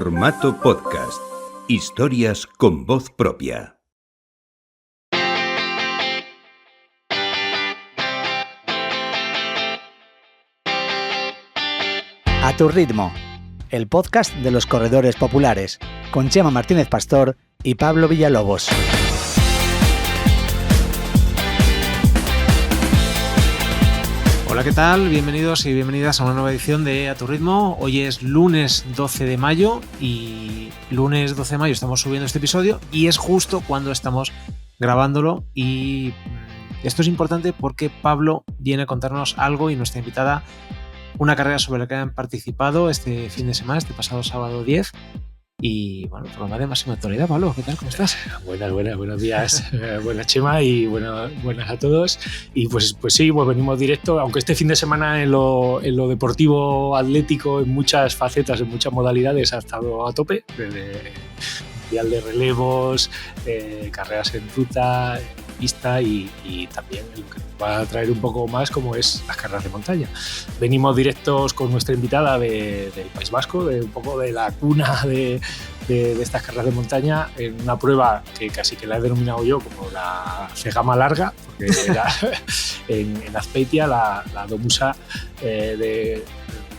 Formato podcast. Historias con voz propia. A tu ritmo, el podcast de los corredores populares, con Chema Martínez Pastor y Pablo Villalobos. Hola, ¿qué tal? Bienvenidos y bienvenidas a una nueva edición de A tu ritmo. Hoy es lunes 12 de mayo y lunes 12 de mayo estamos subiendo este episodio y es justo cuando estamos grabándolo, y esto es importante porque Pablo viene a contarnos algo y nuestra invitada una carrera sobre la que han participado este fin de semana, este pasado sábado 10. Y bueno, programa de máxima actualidad. Pablo, ¿qué tal? ¿Cómo estás? Buenos días. Buenas, Chema, y buenas a todos. Y pues sí, pues venimos directo, aunque este fin de semana en lo deportivo atlético, en muchas facetas, en muchas modalidades, ha estado a tope, desde mundial de relevos, carreras en ruta, pista y también lo que nos va a traer un poco más, como es las carreras de montaña. Venimos directos con nuestra invitada del País Vasco, de un poco de la cuna de estas carreras de montaña, en una prueba que casi que la he denominado yo como la Cegama larga, porque era en Azpeitia, la Domusa de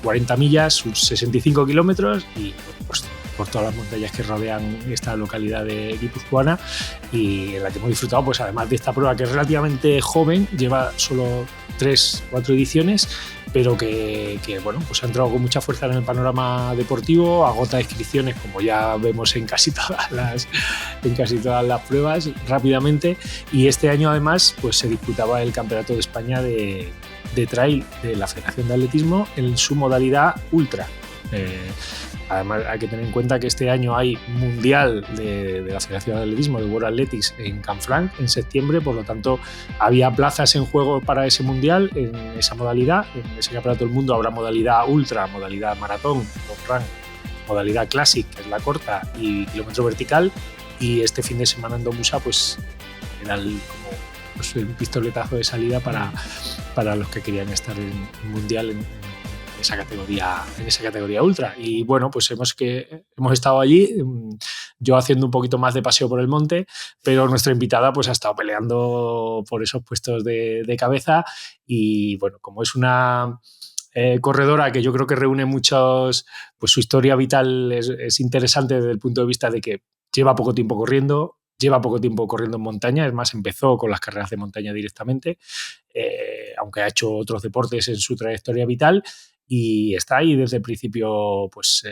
40 millas, sus 65 kilómetros, y pues por todas las montañas que rodean esta localidad de guipuzcoana, y en la que hemos disfrutado, pues además de esta prueba que es relativamente joven, lleva solo 3-4 ediciones, pero que bueno, pues ha entrado con mucha fuerza en el panorama deportivo, agota inscripciones, como ya vemos en casi todas las pruebas, rápidamente. Y este año además pues se disputaba el Campeonato de España de trail de la Federación de Atletismo en su modalidad ultra. Además hay que tener en cuenta que este año hay Mundial de la Federación de Atletismo, de World Athletics, en Canfranc en septiembre, por lo tanto había plazas en juego para ese Mundial en esa modalidad. En ese Campeonato del Mundo habrá modalidad ultra, modalidad maratón, long run, modalidad classic, que es la corta, y kilómetro vertical, y este fin de semana en Domusa pues era como un pistoletazo de salida para los que querían estar en Mundial en esa categoría ultra. Y bueno, pues hemos estado allí, yo haciendo un poquito más de paseo por el monte, pero nuestra invitada pues ha estado peleando por esos puestos de cabeza. Y bueno, como es una corredora que yo creo que reúne muchos, pues su historia vital es interesante desde el punto de vista de que lleva poco tiempo corriendo en montaña. Es más, empezó con las carreras de montaña directamente, aunque ha hecho otros deportes en su trayectoria vital, y está ahí desde el principio pues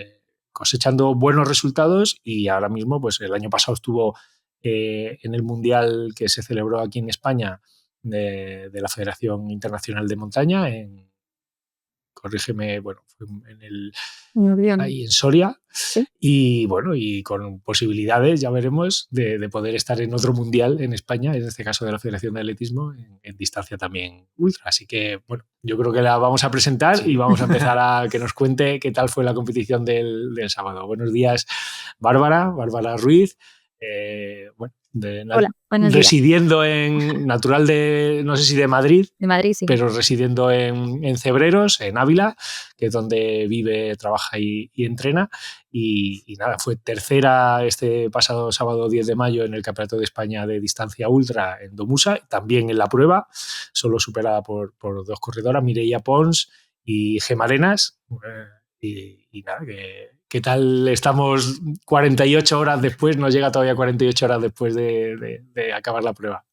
cosechando buenos resultados. Y ahora mismo, pues el año pasado estuvo en el Mundial que se celebró aquí en España de la Federación Internacional de Montaña, corrígeme, bueno, fue ahí en Soria. ¿Sí? Y bueno, y con posibilidades, ya veremos, de poder estar en otro mundial en España, en este caso de la Federación de Atletismo, en distancia también ultra. Así que bueno, yo creo que la vamos a presentar, sí, y vamos a empezar a que nos cuente qué tal fue la competición del sábado. Buenos días, Bárbara Ruiz. Bueno, hola, buenos residiendo en natural de, no sé si de Madrid, sí, pero residiendo en Cebreros, en Ávila, que es donde vive, trabaja y entrena. Y nada, fue tercera este pasado sábado 10 de mayo en el Campeonato de España de distancia ultra en Domusa, también en la prueba, solo superada por dos corredoras, Mireia Pons y Gemma Arenas. Y nada, ¿qué tal estamos 48 horas después? Nos llega todavía 48 horas después de acabar la prueba.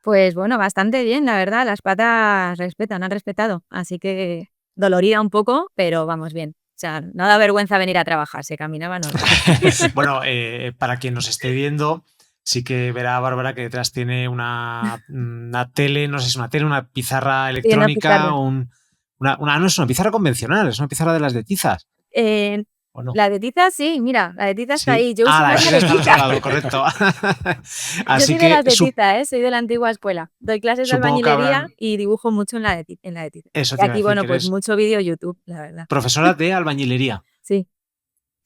Pues bueno, bastante bien, la verdad. Las patas han respetado. Así que dolorida un poco, pero vamos bien. O sea, no da vergüenza venir a trabajar, se caminaba normal. Bueno, para quien nos esté viendo, sí que verá a Bárbara que detrás tiene una tele, no sé si es una tele, una pizarra electrónica, no es una pizarra convencional, es una pizarra de las de tizas. ¿O no? La de tizas, sí, mira, la de tizas sí. Está ahí. Yo uso la de tizas está al otro lado, correcto. Yo soy de las de tizas, soy de la antigua escuela. Doy clases de albañilería y dibujo mucho en la de tizas. Eso y aquí, bueno, pues mucho vídeo YouTube, la verdad. Profesora de albañilería. Sí.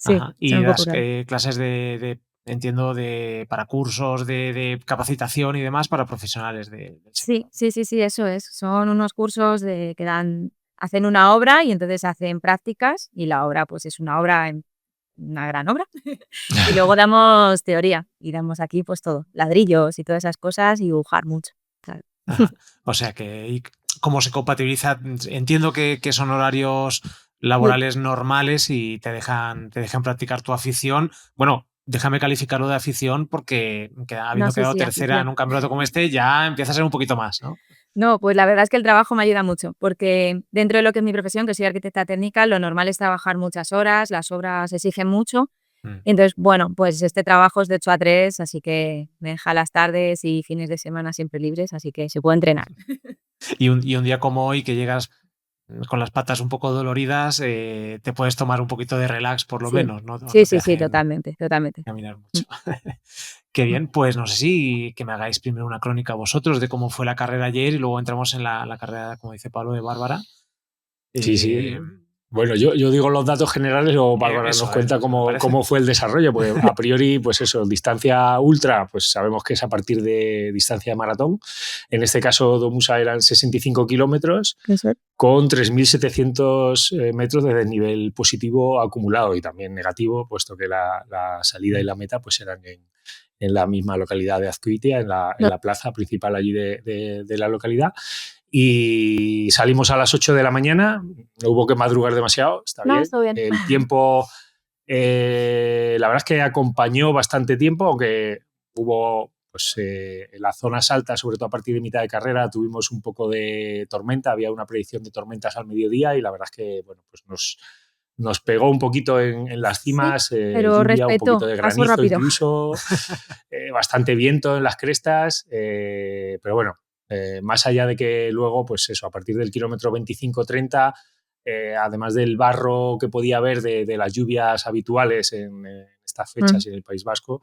Ajá. Y das clases entiendo, para cursos de capacitación y demás para profesionales del sector. Sí, eso es. Son unos cursos que hacen una obra y entonces hacen prácticas, y la obra pues es una obra una gran obra. Y luego damos teoría y damos aquí pues todo, ladrillos y todas esas cosas y dibujar mucho. Claro. Ajá. O sea que, ¿y cómo se compatibiliza? Entiendo que son horarios laborales normales y te dejan practicar tu afición. Bueno, déjame calificarlo de afición porque habiendo No sé quedado si tercera afición. en un campeonato como este, ya empieza a ser un poquito más, ¿no? No, pues la verdad es que el trabajo me ayuda mucho, porque dentro de lo que es mi profesión, que soy arquitecta técnica, lo normal es trabajar muchas horas, las obras exigen mucho. Mm. Entonces, bueno, pues este trabajo es de 8 a 3, así que me deja las tardes y fines de semana siempre libres, así que se puede entrenar. Y un día como hoy que llegas con las patas un poco doloridas, te puedes tomar un poquito de relax por lo Sí, menos, ¿no? sí, No te sí, sí, hacen totalmente, totalmente. caminar Mm, mucho. Qué mm. bien, pues no sé si que me hagáis primero una crónica vosotros de cómo fue la carrera ayer y luego entramos en la carrera, como dice Pablo, de Bárbara. Sí, sí. Eh, Bueno, yo digo los datos generales o Bárbara nos cuenta eso me parece. cómo fue el desarrollo, porque a priori, pues eso, distancia ultra, pues sabemos que es a partir de distancia de maratón. En este caso, Domusa eran 65 kilómetros Eso es. con 3.700 metros de desnivel positivo acumulado y también negativo, puesto que la salida y la meta pues eran en la misma localidad de Azcoitia, en No, la plaza principal allí de la localidad. Y salimos a las 8 de la mañana, no hubo que madrugar demasiado, está no, bien. estoy bien. El tiempo, la verdad es que acompañó bastante tiempo, aunque hubo pues, en las zonas altas, sobre todo a partir de mitad de carrera, tuvimos un poco de tormenta, había una predicción de tormentas al mediodía y la verdad es que bueno, pues nos pegó un poquito en las Sí, cimas, pero lluvia, un poquito respeto, de paso granizo rápido. incluso, bastante viento en las crestas, pero bueno, más allá de que luego, pues eso, a partir del kilómetro 25-30, además del barro que podía haber de las lluvias habituales en estas fechas Mm. y en el País Vasco,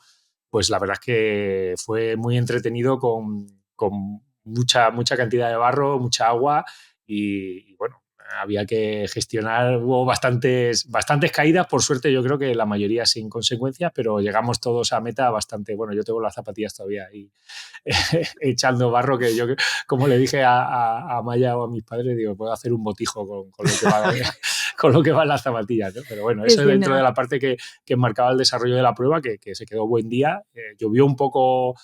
pues la verdad es que fue muy entretenido con mucha cantidad de barro, mucha agua y bueno, había que gestionar, hubo bastantes caídas, por suerte yo creo que la mayoría sin consecuencias, pero llegamos todos a meta bastante, bueno, yo tengo las zapatillas todavía ahí echando barro, que yo, como le dije a Maya o a mis padres, digo, puedo hacer un botijo con lo que va con lo que van las zapatillas, ¿no? Pero bueno, Sí, eso sí, dentro no. de la parte que marcaba el desarrollo de la prueba, que se quedó buen día, llovió un poco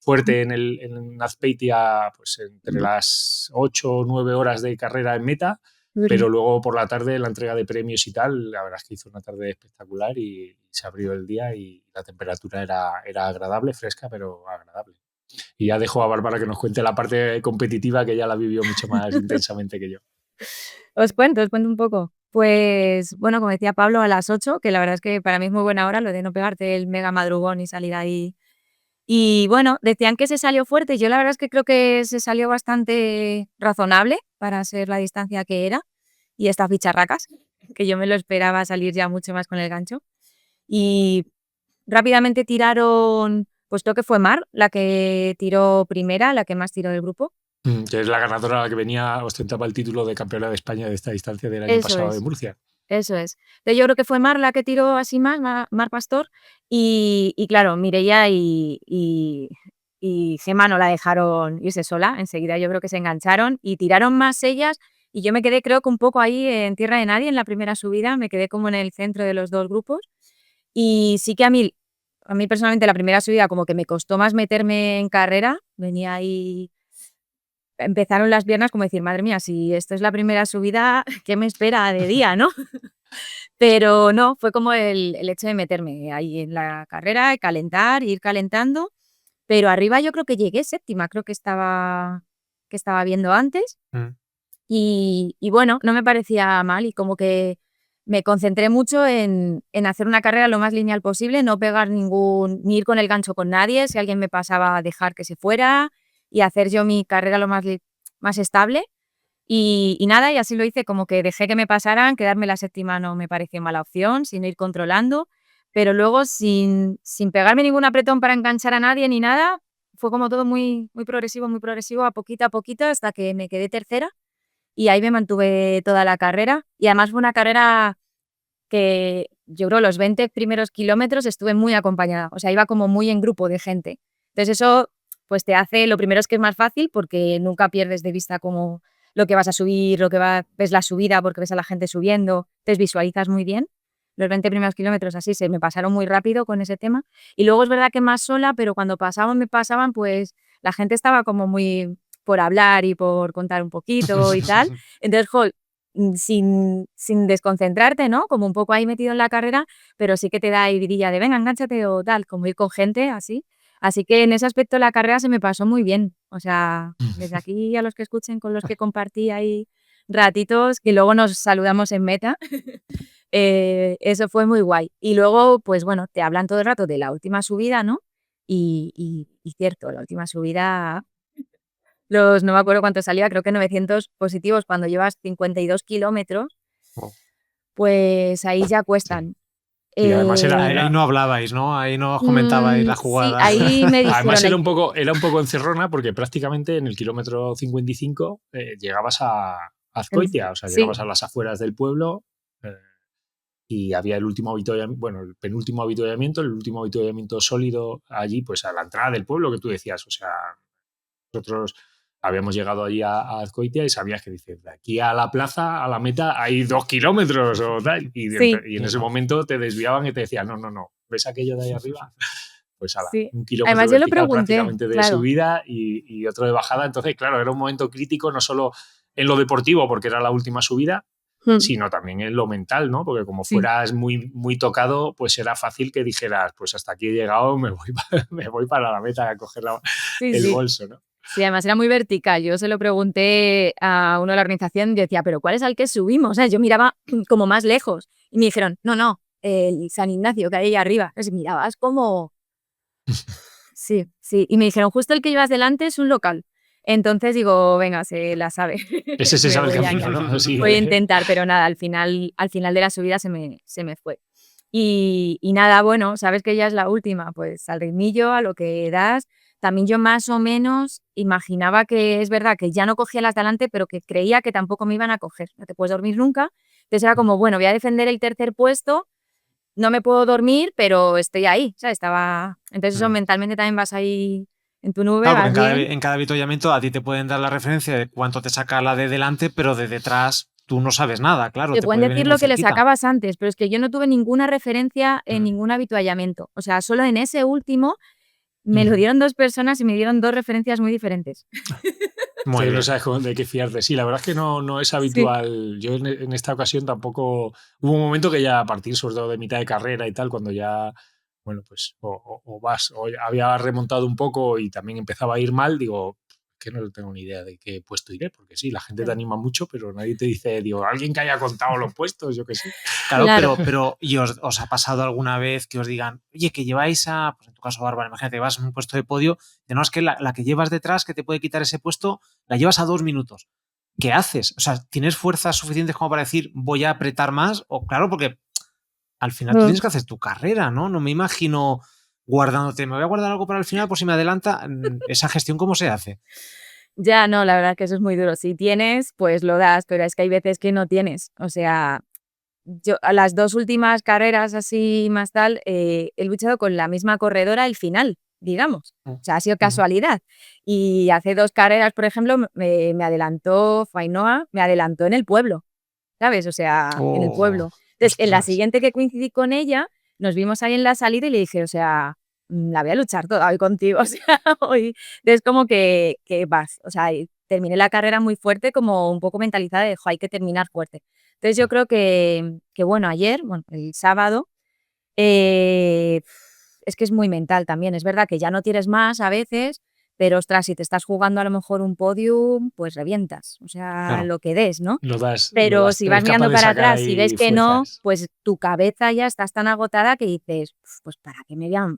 fuerte en Azpeitia, pues entre las 8 o 9 horas de carrera en meta, pero luego por la tarde la entrega de premios y tal, la verdad es que hizo una tarde espectacular y se abrió el día y la temperatura era agradable, fresca, pero agradable. Y ya dejo a Bárbara que nos cuente la parte competitiva, que ya la vivió mucho más intensamente que yo. Os cuento un poco. Pues bueno, como decía Pablo, a las 8, que la verdad es que para mí es muy buena hora lo de no pegarte el mega madrugón y salir ahí. Y bueno, decían que se salió fuerte. Yo la verdad es que creo que se salió bastante razonable para ser la distancia que era y estas bicharracas, que yo me lo esperaba salir ya mucho más con el gancho. Y rápidamente tiraron, pues creo que fue Mar la que tiró primera, la que más tiró del grupo. Que es la ganadora, la que venía, ostentaba el título de campeona de España de esta distancia del año Eso pasado de es. Murcia. Eso es. Entonces yo creo que fue Mar la que tiró así más, Mar Pastor, y claro, Mireia y Gemma no la dejaron irse sola, enseguida yo creo que se engancharon y tiraron más ellas, y yo me quedé creo que un poco ahí en tierra de nadie en la primera subida, me quedé como en el centro de los dos grupos, y sí que a mí personalmente la primera subida como que me costó más meterme en carrera, venía ahí, empezaron las piernas como decir, madre mía, si esto es la primera subida, ¿qué me espera de día, no? Pero no, fue como el hecho de meterme ahí en la carrera, calentar, ir calentando, pero arriba yo creo que llegué séptima, creo que estaba viendo antes Mm. y bueno, no me parecía mal y como que me concentré mucho en hacer una carrera lo más lineal posible, no pegar ni ir con el gancho con nadie, si alguien me pasaba, dejar que se fuera y hacer yo mi carrera lo más estable. Y nada, y así lo hice, como que dejé que me pasaran, quedarme la séptima no me pareció mala opción, sino ir controlando, pero luego sin pegarme ningún apretón para enganchar a nadie ni nada, fue como todo muy progresivo, a poquito, hasta que me quedé tercera y ahí me mantuve toda la carrera. Y además fue una carrera que yo creo los 20 primeros kilómetros estuve muy acompañada, o sea, iba como muy en grupo de gente. Entonces eso pues te hace, lo primero es que es más fácil porque nunca pierdes de vista como lo que vas a subir, ves la subida porque ves a la gente subiendo, te visualizas muy bien. los 20 primeros kilómetros así se me pasaron muy rápido con ese tema. Y luego es verdad que más sola, pero cuando me pasaban, pues la gente estaba como muy por hablar y por contar un poquito y tal. Entonces, sin desconcentrarte, ¿no? Como un poco ahí metido en la carrera, pero sí que te da vidilla de venga, engánchate o tal, como ir con gente así. Así que en ese aspecto la carrera se me pasó muy bien. O sea, desde aquí a los que escuchen, con los que compartí ahí ratitos, que luego nos saludamos en meta, eso fue muy guay. Y luego, pues bueno, te hablan todo el rato de la última subida, ¿no? Y cierto, la última subida, no me acuerdo cuánto salía, creo que 900 positivos cuando llevas 52 kilómetros, Wow. pues ahí ya cuestan. Y además Ahí no hablabais, ¿no? Ahí no os comentabais la Sí, jugada. ahí me dijeron... Además era un poco encerrona porque prácticamente en el kilómetro 55 llegabas a Azcoitia, o sea, Sí. llegabas a las afueras del pueblo y había el último avituallamiento, bueno, el penúltimo avituallamiento, el último avituallamiento sólido allí, pues a la entrada del pueblo que tú decías, o sea, nosotros habíamos llegado allí a Azcoitia y sabías que dices, de aquí a la plaza, a la meta, hay 2 kilómetros o tal. Sí. Y en ese momento te desviaban y te decían, no, ¿ves aquello de ahí arriba? Pues ala, Sí. 1 kilómetro Además, yo lo vertical pregunté, prácticamente de claro. subida y otro de bajada. Entonces, claro, era un momento crítico no solo en lo deportivo, porque era la última subida, sino también en lo mental, ¿no? Porque como Sí. fueras muy, muy tocado, pues era fácil que dijeras, pues hasta aquí he llegado, me voy para la meta a coger el bolso, ¿no? Sí, además era muy vertical. Yo se lo pregunté a uno de la organización y decía, ¿pero cuál es al que subimos? O sea, yo miraba como más lejos y me dijeron, no, el San Ignacio que hay ahí arriba. Entonces mirabas como... Sí. Y me dijeron, justo el que llevas delante es un local. Entonces digo, venga, se la sabe. Ese se sabe el camino, ¿no? Sí. Voy a intentar, pero nada, al final de la subida se me fue. Y nada, bueno, sabes que ya es la última, pues al ritmillo, a lo que das. También yo más o menos imaginaba que es verdad que ya no cogía las de adelante, pero que creía que tampoco me iban a coger. No te puedes dormir nunca. Entonces era como, bueno, voy a defender el tercer puesto, no me puedo dormir, pero estoy ahí, ¿sabes? Entonces eso mentalmente también vas ahí en tu nube, Claro, vas porque bien. en cada avituallamiento a ti te pueden dar la referencia de cuánto te saca la de delante, pero de detrás tú no sabes nada, claro. Te pueden puede venir decir muy lo que le cerquita. sacabas antes, pero es que yo no tuve ninguna referencia en ningún avituallamiento. O sea, solo en ese último me lo dieron 2 personas y me dieron 2 referencias muy diferentes. Muy bien. No sabes de qué fiarte. Sí, la verdad es que no es habitual. Yo en esta ocasión tampoco... Hubo un momento que ya a partir, sobre todo de mitad de carrera y tal, cuando ya, bueno, pues o había remontado un poco y también empezaba a ir mal, digo, que no tengo ni idea de qué puesto iré, porque sí, la gente te anima mucho, pero nadie te dice, digo, alguien que haya contado los puestos, yo qué sé. Claro, pero ¿y os ha pasado alguna vez que os digan, oye, que lleváis pues en tu caso, Bárbara, imagínate, vas en un puesto de podio, no, es que la que llevas detrás, que te puede quitar ese puesto, la llevas a 2 minutos. ¿Qué haces? O sea, ¿tienes fuerzas suficientes como para decir, voy a apretar más? O claro, porque al final tú tienes que hacer tu carrera, ¿no? No me imagino guardándote, me voy a guardar algo para el final por si me adelanta. ¿Esa gestión cómo se hace? Ya, no, la verdad que eso es muy duro. Si tienes, pues lo das, pero es que hay veces que no tienes. O sea, yo a las 2 últimas carreras así más tal, he luchado con la misma corredora el final, digamos. O sea, ha sido casualidad. Y hace 2 carreras, por ejemplo, me adelantó Fainoa, me adelantó en el pueblo, ¿sabes? O sea, en el pueblo. Entonces, en la siguiente que coincidí con ella, nos vimos ahí en la salida y le dije, o sea, la voy a luchar toda hoy contigo, o sea, hoy. Entonces, como que vas, o sea, terminé la carrera muy fuerte, como un poco mentalizada de, hay que terminar fuerte. Entonces, yo creo que bueno, ayer, bueno, el sábado, es que es muy mental también. Es verdad que ya no tienes más a veces, pero ostras, si te estás jugando a lo mejor un podium, pues revientas, o sea, Claro. lo que des, ¿no? Lo das, Pero si vas eres capaz mirando de para sacar atrás y ahí ves que no, fuerzas. pues tu cabeza ya estás tan agotada que dices, pues ¿para qué me voy a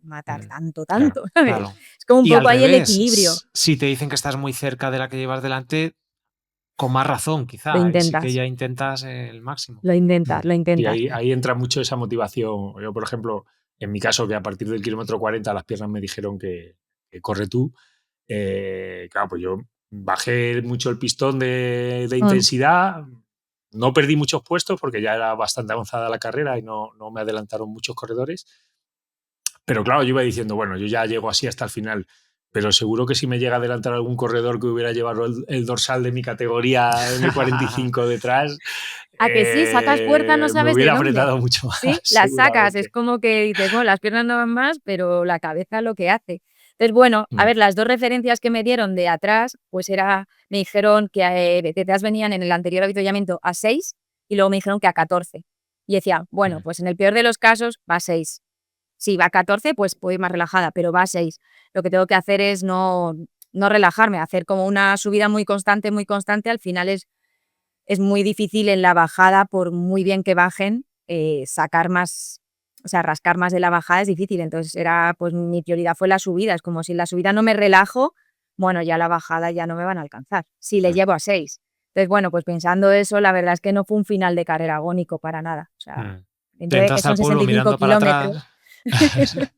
matar tanto? Claro. ¿Sabes? Es como un Y al poco ahí el revés, equilibrio. si te dicen que estás muy cerca de la que llevas delante, con más razón, quizá. Lo Ahí sí que intentas, ya intentas el máximo. lo intentas, lo Y intentas. ahí entra mucho esa motivación. Yo, por ejemplo, en mi caso, que a partir del kilómetro 40 las piernas me dijeron que corre tú, claro, pues yo bajé mucho el pistón de intensidad, no perdí muchos puestos porque ya era bastante avanzada la carrera y no me adelantaron muchos corredores, pero claro, yo iba diciendo, bueno, yo ya llego así hasta el final, pero seguro que si me llega a adelantar algún corredor que hubiera llevado el dorsal de mi categoría M45 detrás, ¿A que sí? Sacas fuerza, no me sabes de hubiera dónde. apretado mucho más. Sí, las sacas. seguramente. Es como que dices, bueno, las piernas no van más, pero la cabeza lo que hace. Entonces, bueno, a ver, las 2 referencias que me dieron de atrás, pues me dijeron que detrás venían en el anterior avituallamiento a 6 y luego me dijeron que a 14. Y decía, bueno, pues en el peor de los casos va a 6. Si va a 14, pues puedo ir más relajada, pero va a 6. Lo que tengo que hacer es no relajarme, hacer como una subida muy constante, al final es muy difícil en la bajada, por muy bien que bajen, sacar más, o sea, rascar más de la bajada es difícil. Entonces pues mi prioridad fue la subida. Es como si en la subida no me relajo, bueno, ya la bajada ya no me van a alcanzar. Si le llevo a 6. Entonces, bueno, pues pensando eso, la verdad es que no fue un final de carrera agónico para nada. O sea, dentro de que Entraste son al pueblo 65 mirando para kilómetros, atrás.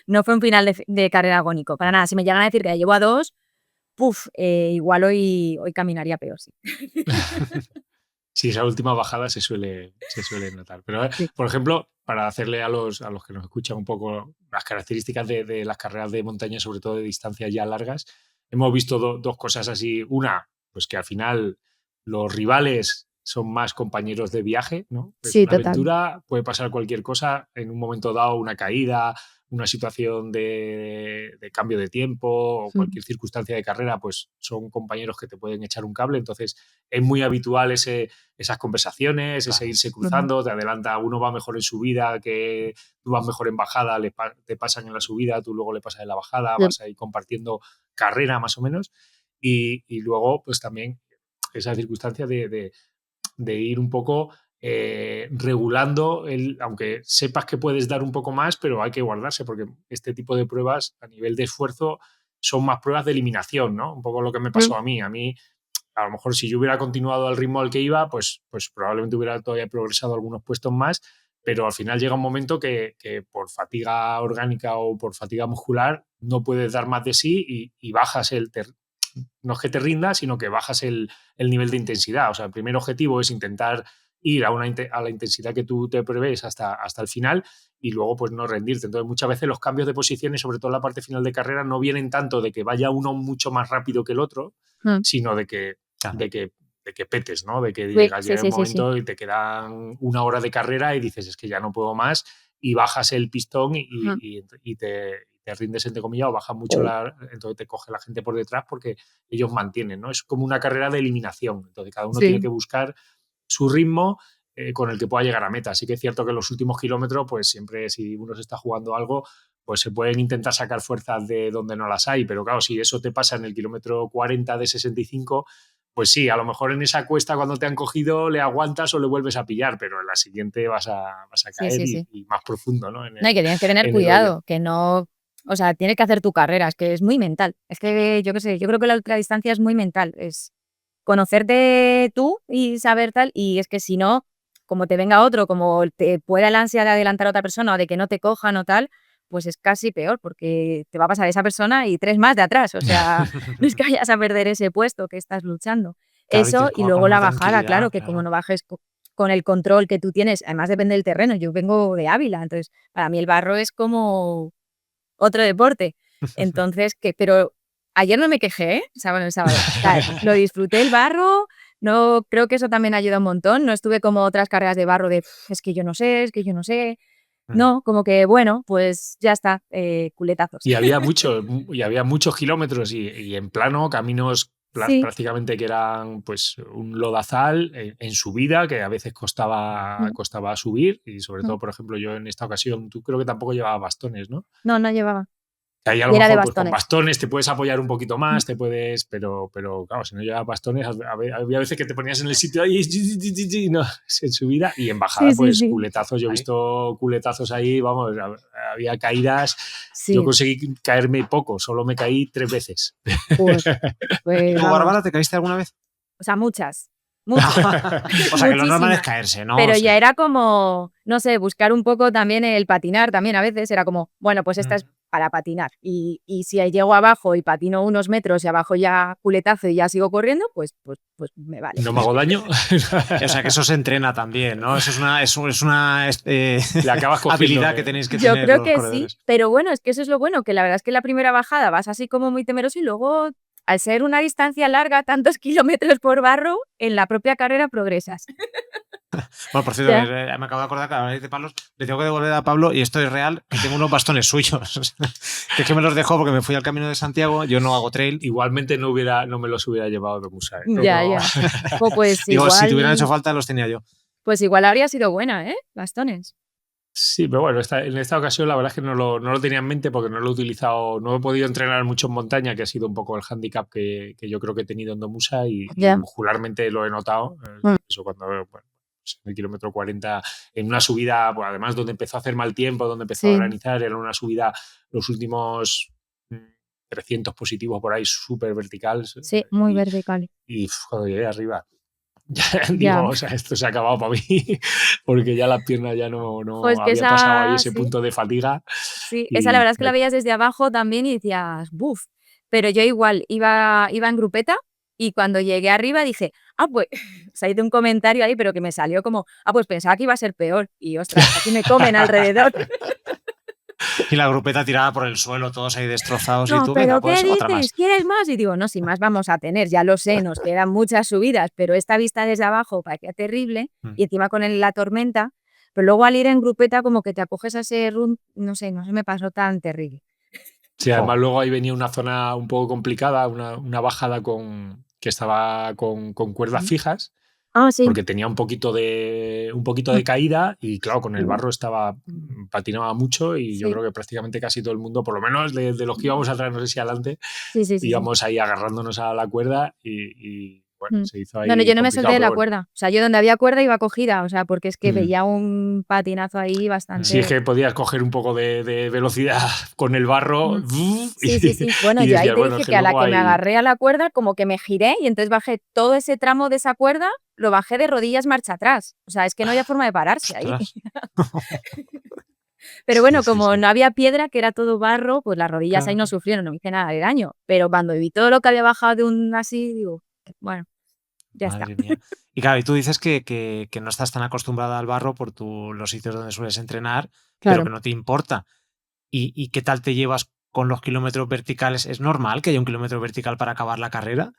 no fue un final de carrera agónico, para nada. Si me llegan a decir que la llevo a 2, igual hoy caminaría peor, sí. Sí, esa última bajada se suele notar. Pero, Sí. por ejemplo, para hacerle a los que nos escuchan un poco las características de las carreras de montaña, sobre todo de distancias ya largas, hemos visto dos cosas así. Una, pues que al final los rivales son más compañeros de viaje, ¿no? Es Sí, una total. aventura, puede pasar cualquier cosa, en un momento dado una caída, una situación de cambio de tiempo o cualquier circunstancia de carrera, pues son compañeros que te pueden echar un cable. Entonces es muy habitual esas conversaciones, ese irse cruzando, te adelanta, uno va mejor en subida, que tú vas mejor en bajada, te pasan en la subida, tú luego le pasas en la bajada, vas ahí compartiendo carrera más o menos. Y luego, pues también esa circunstancia de ir un poco regulando, aunque sepas que puedes dar un poco más, pero hay que guardarse, porque este tipo de pruebas a nivel de esfuerzo son más pruebas de eliminación, ¿no? Un poco lo que me pasó a mí. A mí, a lo mejor si yo hubiera continuado al ritmo al que iba, pues probablemente hubiera todavía progresado algunos puestos más, pero al final llega un momento que por fatiga orgánica o por fatiga muscular no puedes dar más de sí y bajas no es que te rindas, sino que bajas el nivel de intensidad. O sea, el primer objetivo es intentar ir a la intensidad que tú te prevés hasta el final y luego pues no rendirte. Entonces muchas veces los cambios de posiciones, sobre todo en la parte final de carrera, no vienen tanto de que vaya uno mucho más rápido que el otro, sino de que petes, ¿no? De que llega un momento y te quedan 1 hora de carrera y dices, es que ya no puedo más, y bajas el pistón y te rindes, entre comillas, o bajas mucho entonces te coge la gente por detrás porque ellos mantienen, ¿no? Es como una carrera de eliminación. Entonces cada uno tiene que buscar su ritmo con el que pueda llegar a meta. Así que es cierto que en los últimos kilómetros, pues siempre si uno se está jugando algo, pues se pueden intentar sacar fuerzas de donde no las hay, pero claro, si eso te pasa en el kilómetro 40 de 65, pues sí, a lo mejor en esa cuesta cuando te han cogido le aguantas o le vuelves a pillar, pero en la siguiente vas a caer y más profundo, ¿no? No, y que tienes que tener cuidado, que no... O sea, tienes que hacer tu carrera, es que es muy mental. Es que, yo qué sé, yo creo que la ultradistancia es muy mental. Es conocerte tú y saber tal, y es que si no, como te venga otro, como te pueda el ansia de adelantar a otra persona o de que no te cojan o tal, pues es casi peor, porque te va a pasar esa persona y 3 más de atrás. O sea, no es que vayas a perder ese puesto que estás luchando. Claro, Eso, y con luego una la bajada, tranquilidad, claro, que como no bajes con el control que tú tienes, además depende del terreno. Yo vengo de Ávila, entonces para mí el barro es como otro deporte. Entonces, pero ayer no me quejé, ¿eh? O sea, bueno, el sábado. O sea, lo disfruté el barro, no, creo que eso también ayuda un montón. No estuve como otras carreras de barro de es que yo no sé, es que yo no sé. No, como que bueno, pues ya está, culetazos. Y había muchos kilómetros y en plano, caminos prácticamente que eran pues un lodazal en subida, que a veces costaba subir, y sobre todo, por ejemplo, yo en esta ocasión, tú creo que tampoco llevabas bastones, ¿no? No, no llevaba. Ahí a Y lo era de mejor pues, con bastones. bastones te puedes apoyar un poquito más, pero claro, si no llevas bastones, había veces que te ponías en el sitio ahí no, en subida y en bajada, pues culetazos. Yo he visto culetazos ahí, vamos, había caídas. Sí. Yo conseguí caerme poco, solo me caí 3 veces. Pues ¿Tú, vamos. Bárbara, te caíste alguna vez? O sea, muchas. mucho. O sea, que lo normal Muchísima. es caerse, ¿no? Pero O sea, ya era como, no sé, buscar un poco también el patinar también a veces. Era como, bueno, pues esta es para patinar. Y si llego abajo y patino unos metros y abajo ya culetazo y ya sigo corriendo, pues me vale. No me hago daño. O sea, que eso se entrena también, ¿no? Eso es una Le acabas cogiendo, habilidad que tenéis que Yo tener creo los que corredores. sí, pero bueno, es que eso es lo bueno, que la verdad es que la primera bajada vas así como muy temeroso y luego, al ser una distancia larga, tantos kilómetros por barro, en la propia carrera progresas. Bueno, por cierto, Ya. me acabo de acordar que a habláis de palos, le tengo que devolver a Pablo, y esto es real, que tengo unos bastones suyos. Que es que me los dejó porque me fui al Camino de Santiago, yo no hago trail. Igualmente no me los hubiera llevado de Musa. Ya, ya. Pues Digo, si te igual, hubieran hecho falta, los tenía yo. pues igual habría sido buena, ¿eh? Bastones. Sí, pero bueno, en esta ocasión la verdad es que no lo tenía en mente porque no lo he utilizado, no he podido entrenar mucho en montaña, que ha sido un poco el hándicap que yo creo que he tenido en Domusa y Ya. muscularmente lo he notado. Mm. Eso cuando, bueno, pues en el kilómetro 40, en una subida, pues además donde empezó a hacer mal tiempo, donde empezó a Sí. granizar, era una subida los últimos 300 positivos por ahí, súper vertical. Sí, muy vertical. Y cuando llegué arriba, ya Ya. digo, o sea, esto se ha acabado para mí, porque ya las piernas ya no Pues que había pasado ahí ese sí. punto de fatiga. Sí, Y esa la verdad es que la veías desde abajo también y decías, buf. Pero yo igual iba en grupeta y cuando llegué arriba dije, pues, o sea, hice un comentario ahí, pero que me salió como, pues pensaba que iba a ser peor. Y ostras, aquí me comen alrededor. Y la grupeta tirada por el suelo, todos ahí destrozados. Y No, tú, venga, pero pues ¿qué otra más. dices? ¿Quieres más? Y digo, no, sin más vamos a tener, ya lo sé, nos quedan muchas subidas, pero esta vista desde abajo parecía terrible y encima con la tormenta, pero luego al ir en grupeta como que te acoges a ese run, no sé, no se me pasó tan terrible. sí, además luego ahí venía una zona un poco complicada, una bajada que estaba con cuerdas fijas, Sí. porque tenía un poquito de caída y claro, con el barro patinaba mucho y yo Sí. creo que prácticamente casi todo el mundo, por lo menos de los que íbamos atrás, no sé si adelante, Sí. íbamos ahí agarrándonos a la cuerda y bueno, se hizo ahí No, yo no me complicado, solté de pero la bueno. cuerda. O sea, yo donde había cuerda iba cogida, o sea, porque es que veía un patinazo ahí bastante. Sí, es que podías coger un poco de velocidad con el barro. Sí. Bueno, y yo ahí decías, te bueno, dije es que a la luego que me hay- agarré a la cuerda, como que me giré y entonces bajé todo ese tramo de esa cuerda, lo bajé de rodillas marcha atrás. O sea, es que no había forma de pararse ahí. Ostras. Pero bueno, Sí, sí, como sí. no había piedra, que era todo barro, pues las rodillas ahí no Claro. sufrieron, no me hice nada de daño. Pero cuando vi todo lo que había bajado de un así, digo, bueno, ya está. Madre mía. Y claro, y tú dices que no estás tan acostumbrada al barro por los sitios donde sueles entrenar, pero Claro. que no te importa. ¿Y qué tal te llevas con los kilómetros verticales? ¿Es normal que haya un kilómetro vertical para acabar la carrera?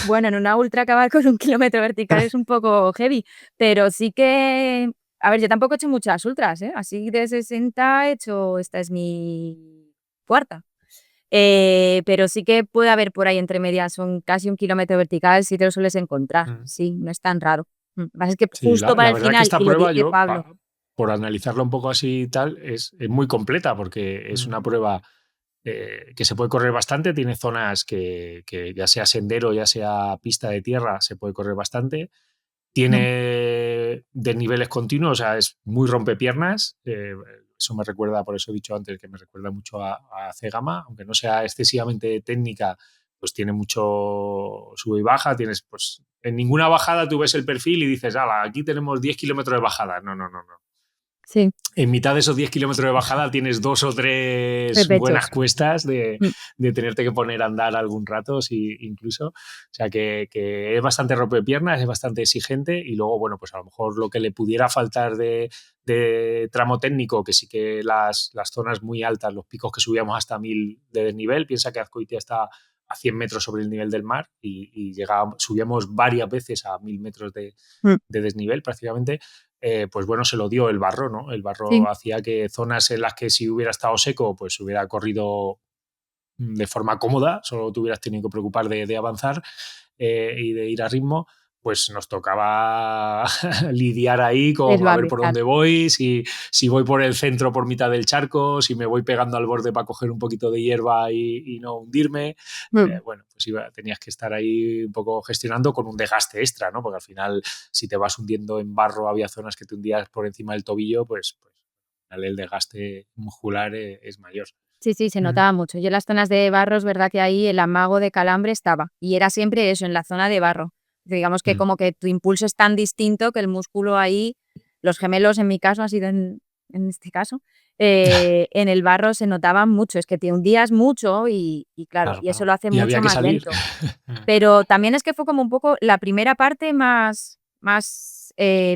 Bueno, en una ultra acabar con 1 kilómetro vertical es un poco heavy, pero sí que, a ver, yo tampoco he hecho muchas ultras, ¿eh? Así de 60 he hecho, esta es mi cuarta. Pero sí que puede haber por ahí entre medias casi 1 kilómetro vertical si te lo sueles encontrar. Sí, no es tan raro. Lo que pasa es que Sí, justo para la el verdad que final, esta y lo prueba dice Pablo. por analizarla un poco así y tal, es muy completa porque es una prueba que se puede correr bastante, tiene zonas que ya sea sendero, ya sea pista de tierra, se puede correr bastante. Tiene desniveles continuos, o sea, es muy rompepiernas. Eso me recuerda, por eso he dicho antes, que me recuerda mucho a C-Gama, aunque no sea excesivamente técnica, pues tiene mucho sube y baja. Tienes, pues, en ninguna bajada tú ves el perfil y dices, ala, aquí tenemos 10 kilómetros de bajada. No. Sí, En mitad de esos 10 kilómetros de bajada tienes 2 o 3 buenas repechos. cuestas de tenerte que poner a andar algún rato, incluso. O sea, que es bastante rompepiernas, es bastante exigente y luego, bueno, pues a lo mejor lo que le pudiera faltar de tramo técnico, que sí que las zonas muy altas, los picos que subíamos hasta 1000 de desnivel, piensa que Azcoitia está a 100 metros sobre el nivel del mar y subíamos varias veces a 1000 metros de desnivel prácticamente. Pues bueno, se lo dio el barro, ¿no? El barro Sí. hacía que zonas en las que si hubiera estado seco, pues hubiera corrido de forma cómoda, solo te hubieras tenido que preocupar de avanzar y de ir a ritmo, pues nos tocaba lidiar ahí con a ver por Desvalizar. dónde voy, si voy por el centro, por mitad del charco, si me voy pegando al borde para coger un poquito de hierba y no hundirme. Bueno, pues tenías que estar ahí un poco gestionando con un desgaste extra, ¿no? Porque al final, si te vas hundiendo en barro, había zonas que te hundías por encima del tobillo, pues al final el desgaste muscular es mayor. Sí, se notaba mucho. Yo en las zonas de barro es verdad que ahí el amago de calambre estaba y era siempre eso, en la zona de barro. Digamos que como que tu impulso es tan distinto que el músculo ahí, los gemelos en mi caso, ha sido en este caso, en el barro se notaban mucho. Es que te hundías mucho y claro, y eso lo hace Y había mucho que más salir. lento. Pero también es que fue como un poco la primera parte más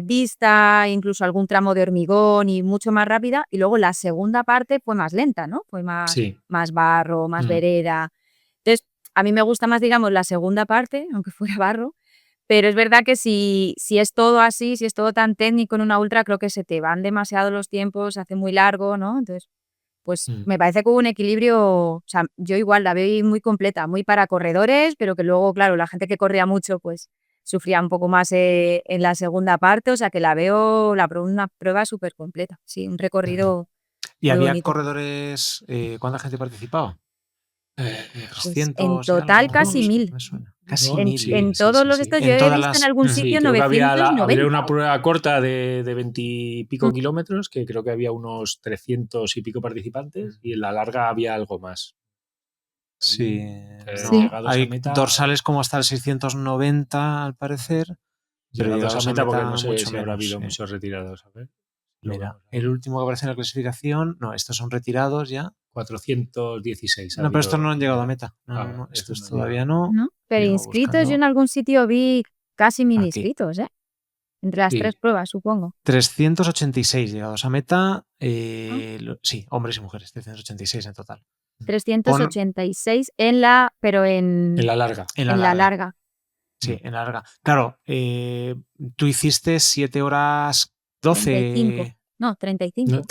vista, incluso algún tramo de hormigón y mucho más rápida. Y luego la segunda parte fue más lenta, ¿no? Fue Sí. más barro, más vereda. Entonces, a mí me gusta más, digamos, la segunda parte, aunque fuera barro. Pero es verdad que si es todo así, si es todo tan técnico en una ultra, creo que se te van demasiado los tiempos, se hace muy largo, ¿no? Entonces, pues me parece que hubo un equilibrio, o sea, yo igual la veo muy completa, muy para corredores, pero que luego, claro, la gente que corría mucho, pues sufría un poco más en la segunda parte, o sea, que la veo una prueba súper completa, sí, un recorrido ¿Y muy había bonito. corredores? ¿Cuánta gente participaba? Pues 300 en y total algo, casi ¿no? 1000. Me suena. Casi No, 1000. sí, En sí, todos sí, los sí. estos, yo En he todas visto en las... algún Sí, sitio creo que había 990. una prueba corta de 20 y pico kilómetros, que creo que había unos 300 y pico participantes, y en la larga había algo más. Sí, Sí. Llegados hay a meta, dorsales como hasta el 690 al parecer, pero llegados a meta, porque no sé mucho si habrá menos. habido Sí. muchos retirados. A ver, lo Mira, vemos. el último que aparece en la clasificación, no, estos son retirados ya. 416 ha No, pero estos no habido. han llegado a meta. No, Ah, no, estos estos no han todavía llegado. no. ¿No? Pero Sigo inscritos, buscando. yo en algún sitio vi casi 1000 Aquí. inscritos, ¿eh? Entre las Sí. 3 pruebas, supongo. 386 llegados a meta. Sí, hombres y mujeres, 386 en total. 386 en la, pero en En la larga. En la larga. Sí, en la larga. Claro, tú hiciste 7 horas 12. 35. No, 35. No,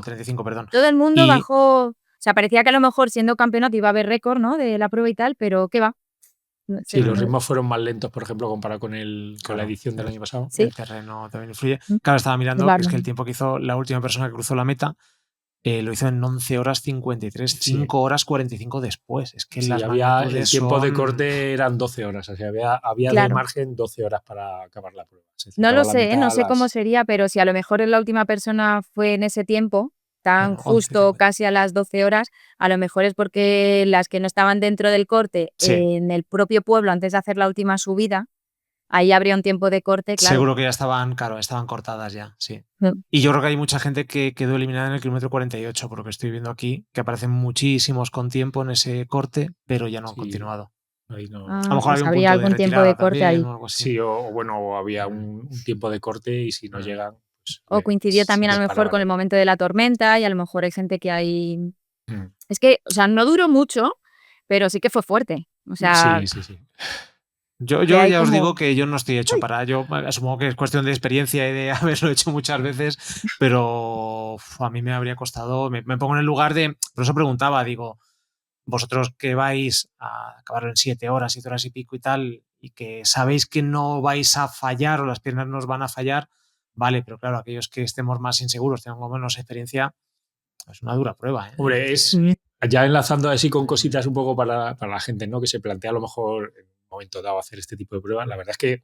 35, perdón. Todo el mundo Y- bajó. O sea, parecía que a lo mejor siendo campeonato iba a haber récord, ¿no? De la prueba y tal, pero ¿qué va? Sí, los ritmos fueron más lentos, por ejemplo, comparado con la Claro, edición del año pasado. Sí. el terreno también influye. Claro, estaba mirando que es que el tiempo que hizo la última persona que cruzó la meta lo hizo en 11 horas 53, 5 horas 45 después. Es que Sí, las el magnitudes tiempo de son- corte eran 12 horas, o sea, había de Claro. margen 12 horas para acabar la prueba. Se No acercaba lo la sé, meta no a sé cómo las- sería, pero si a lo mejor la última persona fue en ese tiempo, tan Bueno, justo 11:50. casi a las 12 horas, a lo mejor es porque las que no estaban dentro del corte, Sí. en el propio pueblo, antes de hacer la última subida, ahí habría un tiempo de corte, claro. Seguro que ya estaban cortadas ya, sí. Mm. Y yo creo que hay mucha gente que quedó eliminada en el kilómetro 48, por lo que estoy viendo aquí, que aparecen muchísimos con tiempo en ese corte, pero ya no han Sí. continuado. Ahí no. Ah, A lo mejor pues había un habría punto de algún tiempo retirada de corte también ahí. o algo así. Sí, o había un tiempo de corte y si no llegan. Pues, O coincidió también a lo les mejor con paraban. el momento de la tormenta y a lo mejor hay gente que hay... Mm. Es que, o sea, no duró mucho, pero sí que fue fuerte. O sea, Sí. Yo que hay ya os como- digo que yo no estoy hecho para... Yo asumo que es cuestión de experiencia y de haberlo hecho muchas veces, pero a mí me habría costado... Me pongo en el lugar de... Por eso preguntaba, digo, vosotros que vais a acabarlo en 7 horas y pico y tal, y que sabéis que no vais a fallar o las piernas nos van a fallar, vale, pero claro, aquellos que estemos más inseguros, tengamos menos experiencia, es una dura prueba. Hombre, es ya enlazando así con cositas un poco para la gente, ¿no? Que se plantea a lo mejor en un momento dado hacer este tipo de pruebas. La verdad es que,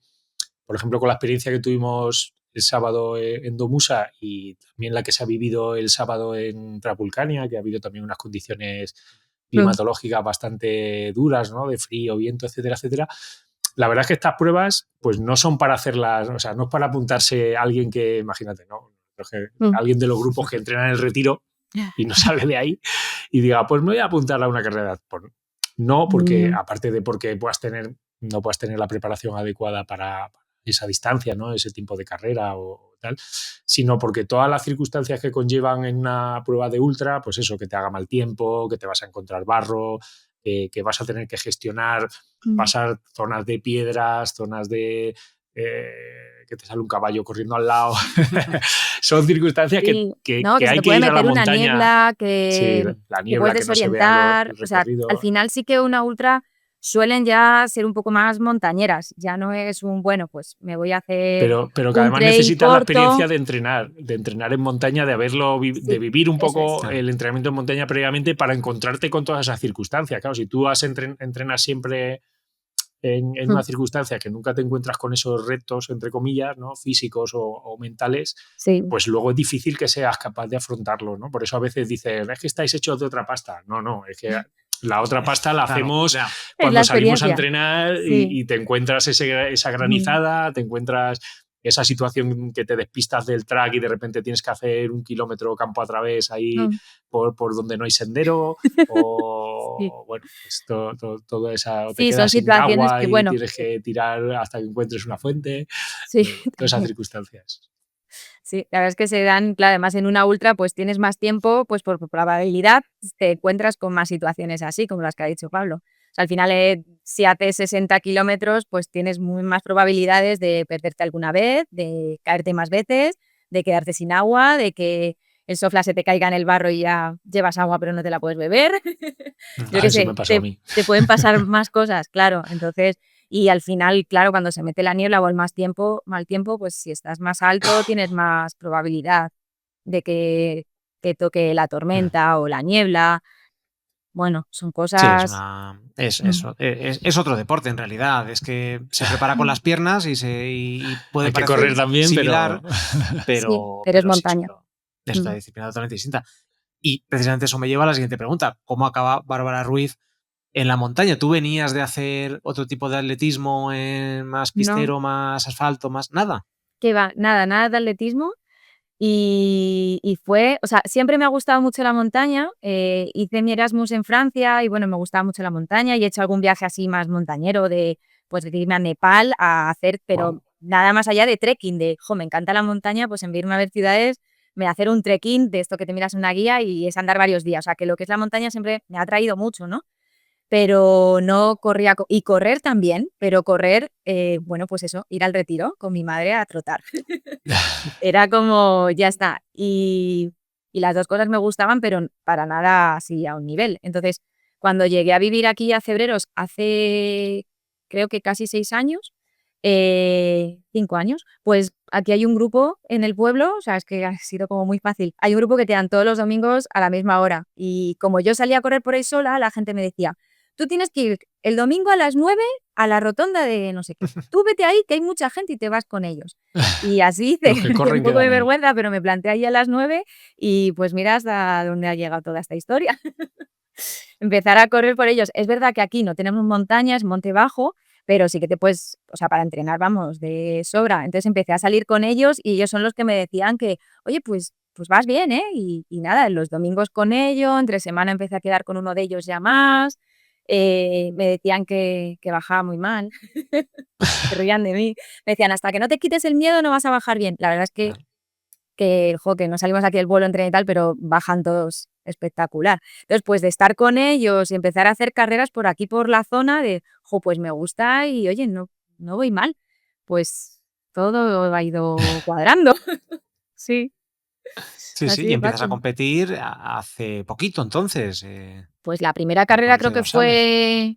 por ejemplo, con la experiencia que tuvimos el sábado en Domusa y también la que se ha vivido el sábado en Trapulcania, que ha habido también unas condiciones climatológicas bastante duras, ¿no? De frío, viento, etcétera, etcétera. La verdad es que estas pruebas, pues no son para hacerlas, o sea, no es para apuntarse a alguien que, imagínate, ¿no? Alguien de los grupos que entrenan en el retiro y no sale de ahí y diga, pues me voy a apuntar a una carrera de Adport. No, porque aparte de porque no puedas tener la preparación adecuada para esa distancia, ¿no? Ese tipo de carrera o tal, sino porque todas las circunstancias que conllevan en una prueba de ultra, pues eso, que te haga mal tiempo, que te vas a encontrar barro, que vas a tener que gestionar, pasar zonas de piedras, zonas de... que te sale un caballo corriendo al lado. Son circunstancias que no, que se hay te que puede ir a la meter una montaña. niebla, Sí, que la te niebla puedes que no se vea desorientar. el O sea, recorrido. al final sí que una ultra suelen ya ser un poco más montañeras. Ya no es un, bueno, pues me voy a hacer Pero que un además trail necesitas la corto. experiencia de entrenar en montaña, de haberlo, de vivir un eso poco es. el entrenamiento en montaña previamente para encontrarte con todas esas circunstancias. Claro, si tú entrenas siempre en una circunstancia que nunca te encuentras con esos retos, entre comillas, ¿no? Físicos o mentales, Sí. pues luego es difícil que seas capaz de afrontarlo, ¿no? Por eso a veces dicen, es que estáis hechos de otra pasta. No, es que La otra pasta la hacemos claro. cuando salimos a experiencia. entrenar Sí. y te encuentras esa granizada, te encuentras esa situación que te despistas del track y de repente tienes que hacer 1 kilómetro campo a través ahí Mm. por donde no hay sendero Sí. o bueno, pues toda esa, o te Sí, son quedas sin situaciones agua que, y bueno, tienes que tirar hasta que encuentres una fuente, sí, todas esas también. circunstancias. Sí, la verdad es que se dan, claro, además en una ultra pues tienes más tiempo, pues por probabilidad te encuentras con más situaciones así, como las que ha dicho Pablo. O sea, al final, si haces 60 kilómetros, pues tienes muy más probabilidades de perderte alguna vez, de caerte más veces, de quedarte sin agua, de que el sofla se te caiga en el barro y ya llevas agua pero no te la puedes beber. Yo qué Eso me sé, pasó a mí. te pueden pasar más cosas, claro. Entonces, y al final, claro, cuando se mete la niebla o el mal tiempo, pues si estás más alto tienes más probabilidad de que te toque la tormenta o la niebla. Bueno, son Sí, cosas. Mm. es otro deporte en realidad. Es que se prepara con las piernas y puede Hay que correr parecer también, similar, Sí, pero es pero sí, montaña. es una Mm. disciplina totalmente distinta. Y precisamente eso me lleva a la siguiente pregunta. ¿Cómo acaba Bárbara Ruiz en la montaña? ¿Tú venías de hacer otro tipo de atletismo, más No, pistero, más asfalto, más nada? que va, nada de atletismo. Y fue, o sea, siempre me ha gustado mucho la montaña. Hice mi Erasmus en Francia y bueno, me gustaba mucho la montaña y he hecho algún viaje así más montañero pues de irme a Nepal a hacer, pero Wow. nada más allá de trekking, me encanta la montaña, pues en vez de irme a ver ciudades, me hacer un trekking de esto que te miras en una guía y es andar varios días. O sea, que lo que es la montaña siempre me ha atraído mucho, ¿no? Pero no corría, y correr también, pero correr, bueno, pues eso, ir al Retiro con mi madre a trotar. Era como, ya está. Y las dos cosas me gustaban, pero para nada así a un nivel. Entonces, cuando llegué a vivir aquí a Cebreros hace, creo que casi 6 años, 5 años, pues aquí hay un grupo en el pueblo, o sea, es que ha sido como muy fácil. Hay un grupo que te dan todos los domingos a la misma hora. Y como yo salía a correr por ahí sola, la gente me decía, tú tienes que ir el domingo a las 9 a la rotonda de no sé qué. Tú vete ahí, que hay mucha gente y te vas con ellos. Y así hice, Los que me dio un corren poco de quedan ahí. vergüenza, pero me planteé ahí a las 9 y pues mira hasta dónde ha llegado toda esta historia. Empezar a correr por ellos. Es verdad que aquí no tenemos montañas, monte bajo, pero sí que te puedes, o sea, para entrenar vamos de sobra. Entonces empecé a salir con ellos y ellos son los que me decían que, oye, pues vas bien, ¿eh? Y nada, los domingos con ellos, entre semana empecé a quedar con uno de ellos ya más. Me decían que bajaba muy mal, se reían de mí. Me decían, hasta que no te quites el miedo no vas a bajar bien. La verdad es que no salimos aquí del vuelo entre y tal, pero bajan todos espectacular. Entonces, pues de estar con ellos y empezar a hacer carreras por aquí, por la zona de, pues me gusta y oye, no voy mal. Pues todo ha ido cuadrando. Sí, Sí, sí, así y de empiezas a fácil. competir hace poquito entonces, Pues la primera con carrera los creo que dorsales. fue,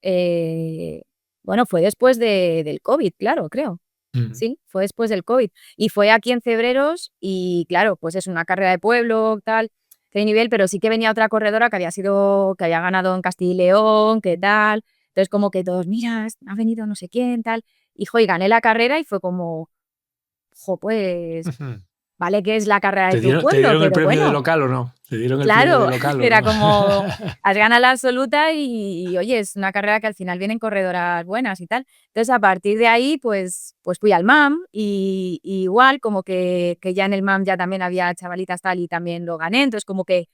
eh, bueno, fue después del COVID, claro, creo. Mm. Sí, fue después del COVID. Y fue aquí en Cebreros y claro, pues es una carrera de pueblo, tal, de nivel, pero sí que venía otra corredora que había ganado en Castilla y León, que tal. Entonces como que todos, mira, ha venido no sé quién, tal. Y gané la carrera y fue como, pues, vale que es la carrera de tu Te pueblo, dieron el pero premio de bueno. local o no? ¿Te dieron el premio de Claro, local o era no? como, has ganado la absoluta y, oye, es una carrera que al final vienen corredoras buenas y tal. Entonces, a partir de ahí, pues fui al MAM y igual, como que ya en el MAM ya también había chavalitas tal y también lo gané. Entonces, como que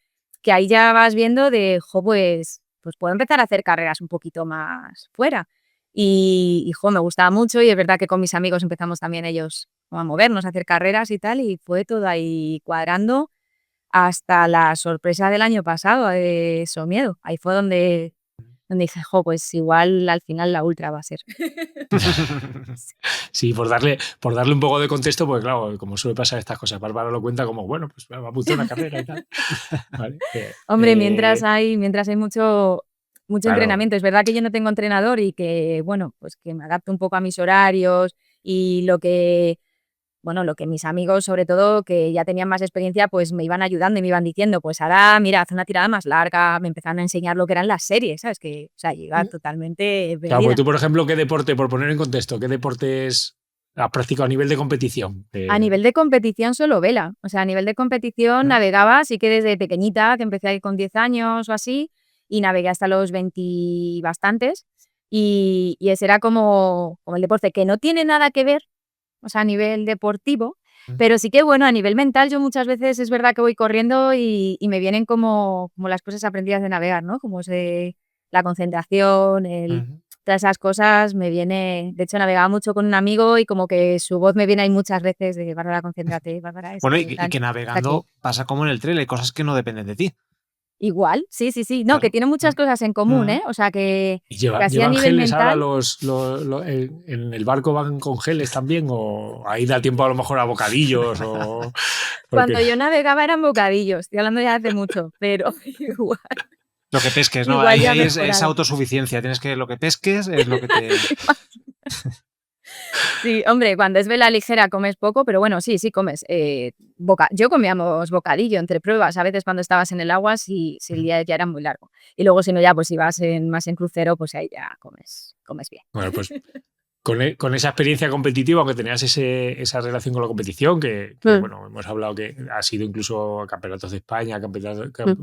ahí ya vas viendo de, pues puedo empezar a hacer carreras un poquito más fuera. Me gustaba mucho y es verdad que con mis amigos empezamos también ellos a movernos, a hacer carreras y tal y fue todo ahí cuadrando hasta la sorpresa del año pasado de Somiedo. Ahí fue donde dije, pues igual al final la ultra va a ser. Sí, por darle un poco de contexto, porque claro, como suele pasar estas cosas, Bárbara lo cuenta como, bueno, pues me apunté a una carrera y tal. Vale, Hombre, mientras hay mucho claro, entrenamiento. Es verdad que yo no tengo entrenador y que, bueno, pues que me adapto un poco a mis horarios y lo que mis amigos, sobre todo, que ya tenían más experiencia, pues me iban ayudando y me iban diciendo, pues ahora, mira, haz una tirada más larga, me empezaron a enseñar lo que eran las series, ¿sabes? Que, o sea, yo iba totalmente claro, porque perdida. tú, por ejemplo, ¿qué deporte, por poner en contexto, qué deportes has practicado a nivel de competición? A nivel de competición solo vela, o sea, a nivel de competición navegaba, sí que desde pequeñita, que empecé ahí con 10 años o así, y navegué hasta los 20 bastantes y ese era como el deporte, que no tiene nada que ver, o sea, a nivel deportivo, pero sí que, bueno, a nivel mental yo muchas veces es verdad que voy corriendo y me vienen como las cosas aprendidas de navegar, ¿no? Como la concentración, todas esas cosas me viene. De hecho, navegaba mucho con un amigo y como que su voz me viene ahí muchas veces de Bárbara, concéntrate, Bárbara, Bueno, esto, y tal. que O sea navegando pasa como en el trail, hay cosas que no dependen de ti. igual, sí. No, que Claro. tiene muchas cosas en común, ¿eh? O sea, que ¿Y así a llevan nivel geles ahora mental, en el barco van con geles también? ¿O ahí da tiempo a lo mejor a bocadillos? Porque... cuando yo navegaba eran bocadillos, estoy hablando ya hace mucho, pero Lo que pesques, ¿no? igual Ahí, ya ha ahí es mejorado. autosuficiencia. Tienes que lo que pesques es lo que te. Sí, hombre, cuando es vela ligera comes poco, pero bueno, sí comes. Yo comíamos bocadillo entre pruebas, a veces cuando estabas en el agua, si el día ya era muy largo. Y luego si no ya, pues si vas más en crucero, pues ahí ya comes bien. Bueno, pues con esa experiencia competitiva, aunque tenías esa relación con la competición, que bueno, hemos hablado que ha sido incluso campeonatos de España,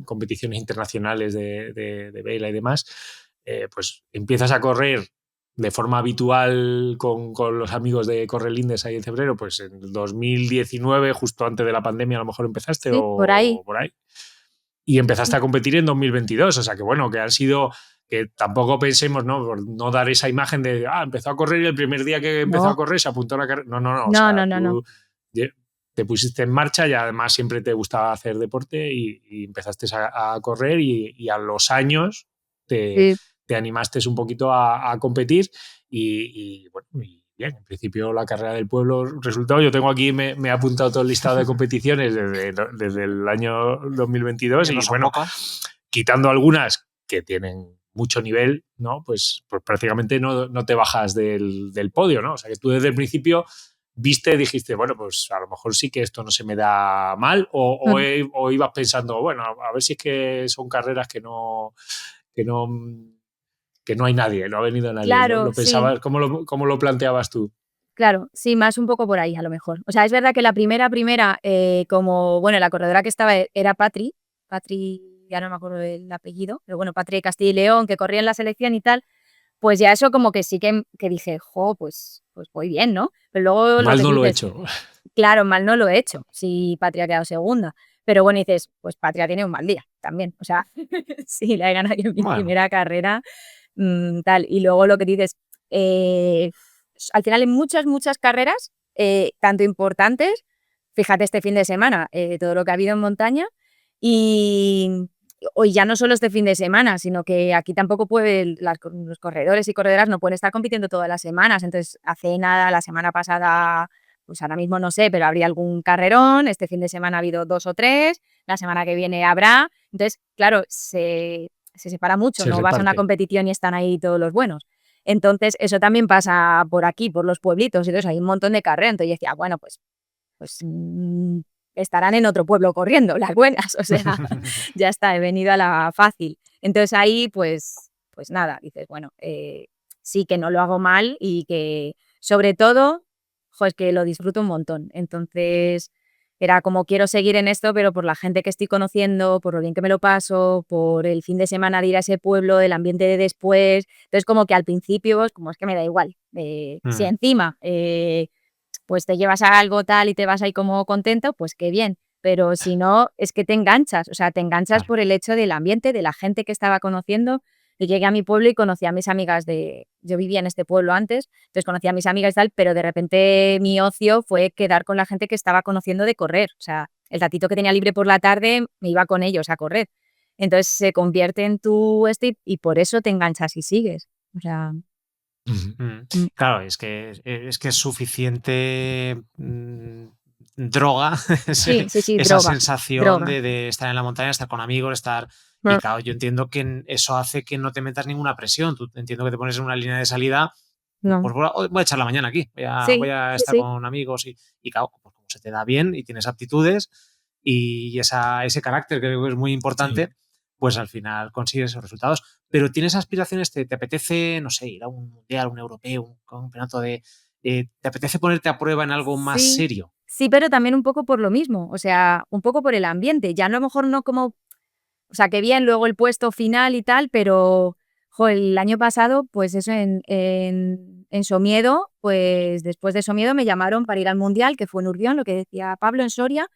competiciones internacionales de vela y demás, pues empiezas a correr de forma habitual con los amigos de Correlindes ahí en febrero, pues en 2019, justo antes de la pandemia, a lo mejor empezaste Sí, por ahí. o por ahí. Y empezaste a competir en 2022, o sea que bueno, que han sido, que tampoco pensemos, ¿no? Por no dar esa imagen de, empezó a correr y el primer día que empezó a No, correr se apuntó a la carrera. No, o no. sea, tú te pusiste en marcha y además siempre te gustaba hacer deporte y empezaste a correr y a los años te, Sí, te animaste un poquito a competir bueno, y bien, en principio la carrera del pueblo resultado, yo tengo aquí, me he apuntado todo el listado de competiciones desde el año 2022 Que no y son bueno, pocas. quitando algunas que tienen mucho nivel, ¿no? Pues prácticamente no te bajas del podio, ¿no? O sea que tú desde el principio dijiste, bueno, pues a lo mejor sí que esto no se me da mal o ibas pensando, bueno, a ver si es que son carreras que no, que no hay nadie, no ha venido nadie. claro, ¿Lo sí. pensabas? ¿Cómo lo planteabas tú? Claro, sí, más un poco por ahí a lo mejor. O sea, es verdad que la primera, como, bueno, la corredora que estaba era Patri, ya no me acuerdo el apellido, pero bueno, Patri de Castilla y León, que corría en la selección y tal, pues ya eso como que sí que dije, pues voy bien, ¿no? Pero luego lo Mal que tú no lo he dices, hecho. claro, mal no lo he hecho, si Patria ha quedado segunda. Pero bueno, dices, pues Patria tiene un mal día también. O sea, sí, la he ganado yo en mi Bueno, primera carrera, tal. Y luego lo que dices, eh, al final en muchas carreras, tanto importantes, fíjate este fin de semana, todo lo que ha habido en montaña, y hoy ya no solo este fin de semana, sino que aquí tampoco los corredores y corredoras no pueden estar compitiendo todas las semanas. Entonces, hace nada, la semana pasada, pues ahora mismo no sé, pero habría algún carrerón, este fin de semana ha habido 2 o 3, la semana que viene habrá. Entonces, claro, se separa mucho, Se no vas a una reparte. competición y están ahí todos los buenos. Entonces, eso también pasa por aquí, por los pueblitos, y entonces hay un montón de carreras. Entonces yo decía, bueno, pues estarán en otro pueblo corriendo, las buenas, o sea, ya está, he venido a la fácil. Entonces ahí, pues nada, dices, bueno, sí que no lo hago mal y que sobre todo, es que lo disfruto un montón. Entonces era como quiero seguir en esto, pero por la gente que estoy conociendo, por lo bien que me lo paso, por el fin de semana de ir a ese pueblo, el ambiente de después. Entonces como que al principio, como es que me da igual. Si encima pues te llevas a algo tal y te vas ahí como contento, pues qué bien. Pero si no, es que te enganchas, o sea, te enganchas claro. por el hecho del ambiente, de la gente que estaba conociendo. Yo llegué a mi pueblo y conocí a mis amigas yo vivía en este pueblo antes, entonces conocí a mis amigas y tal, pero de repente mi ocio fue quedar con la gente que estaba conociendo de correr. O sea, el ratito que tenía libre por la tarde me iba con ellos a correr. Entonces se convierte en y por eso te enganchas y sigues. O sea, Claro, es que es suficiente droga sí, esa droga, sensación droga. de estar en la montaña, estar con amigos, y claro, yo entiendo que eso hace que no te metas ninguna presión. Tú entiendo que te pones en una línea de salida, No. pues voy a echar la mañana aquí, voy Sí, a sí, estar sí. con amigos y claro, pues como se te da bien y tienes aptitudes y ese carácter que creo que es muy Sí. importante, pues al final consigues esos resultados. Pero tienes aspiraciones, te apetece, no sé, ir a un mundial, un europeo, un campeonato ¿te apetece ponerte a prueba en algo más Sí, serio? sí, pero también un poco por lo mismo, o sea, un poco por el ambiente, ya a lo mejor no como O sea, que bien, luego el puesto final y tal, pero el año pasado, pues eso en Somiedo, pues después de Somiedo me llamaron para ir al Mundial, que fue en Urbión, lo que decía Pablo, en Soria.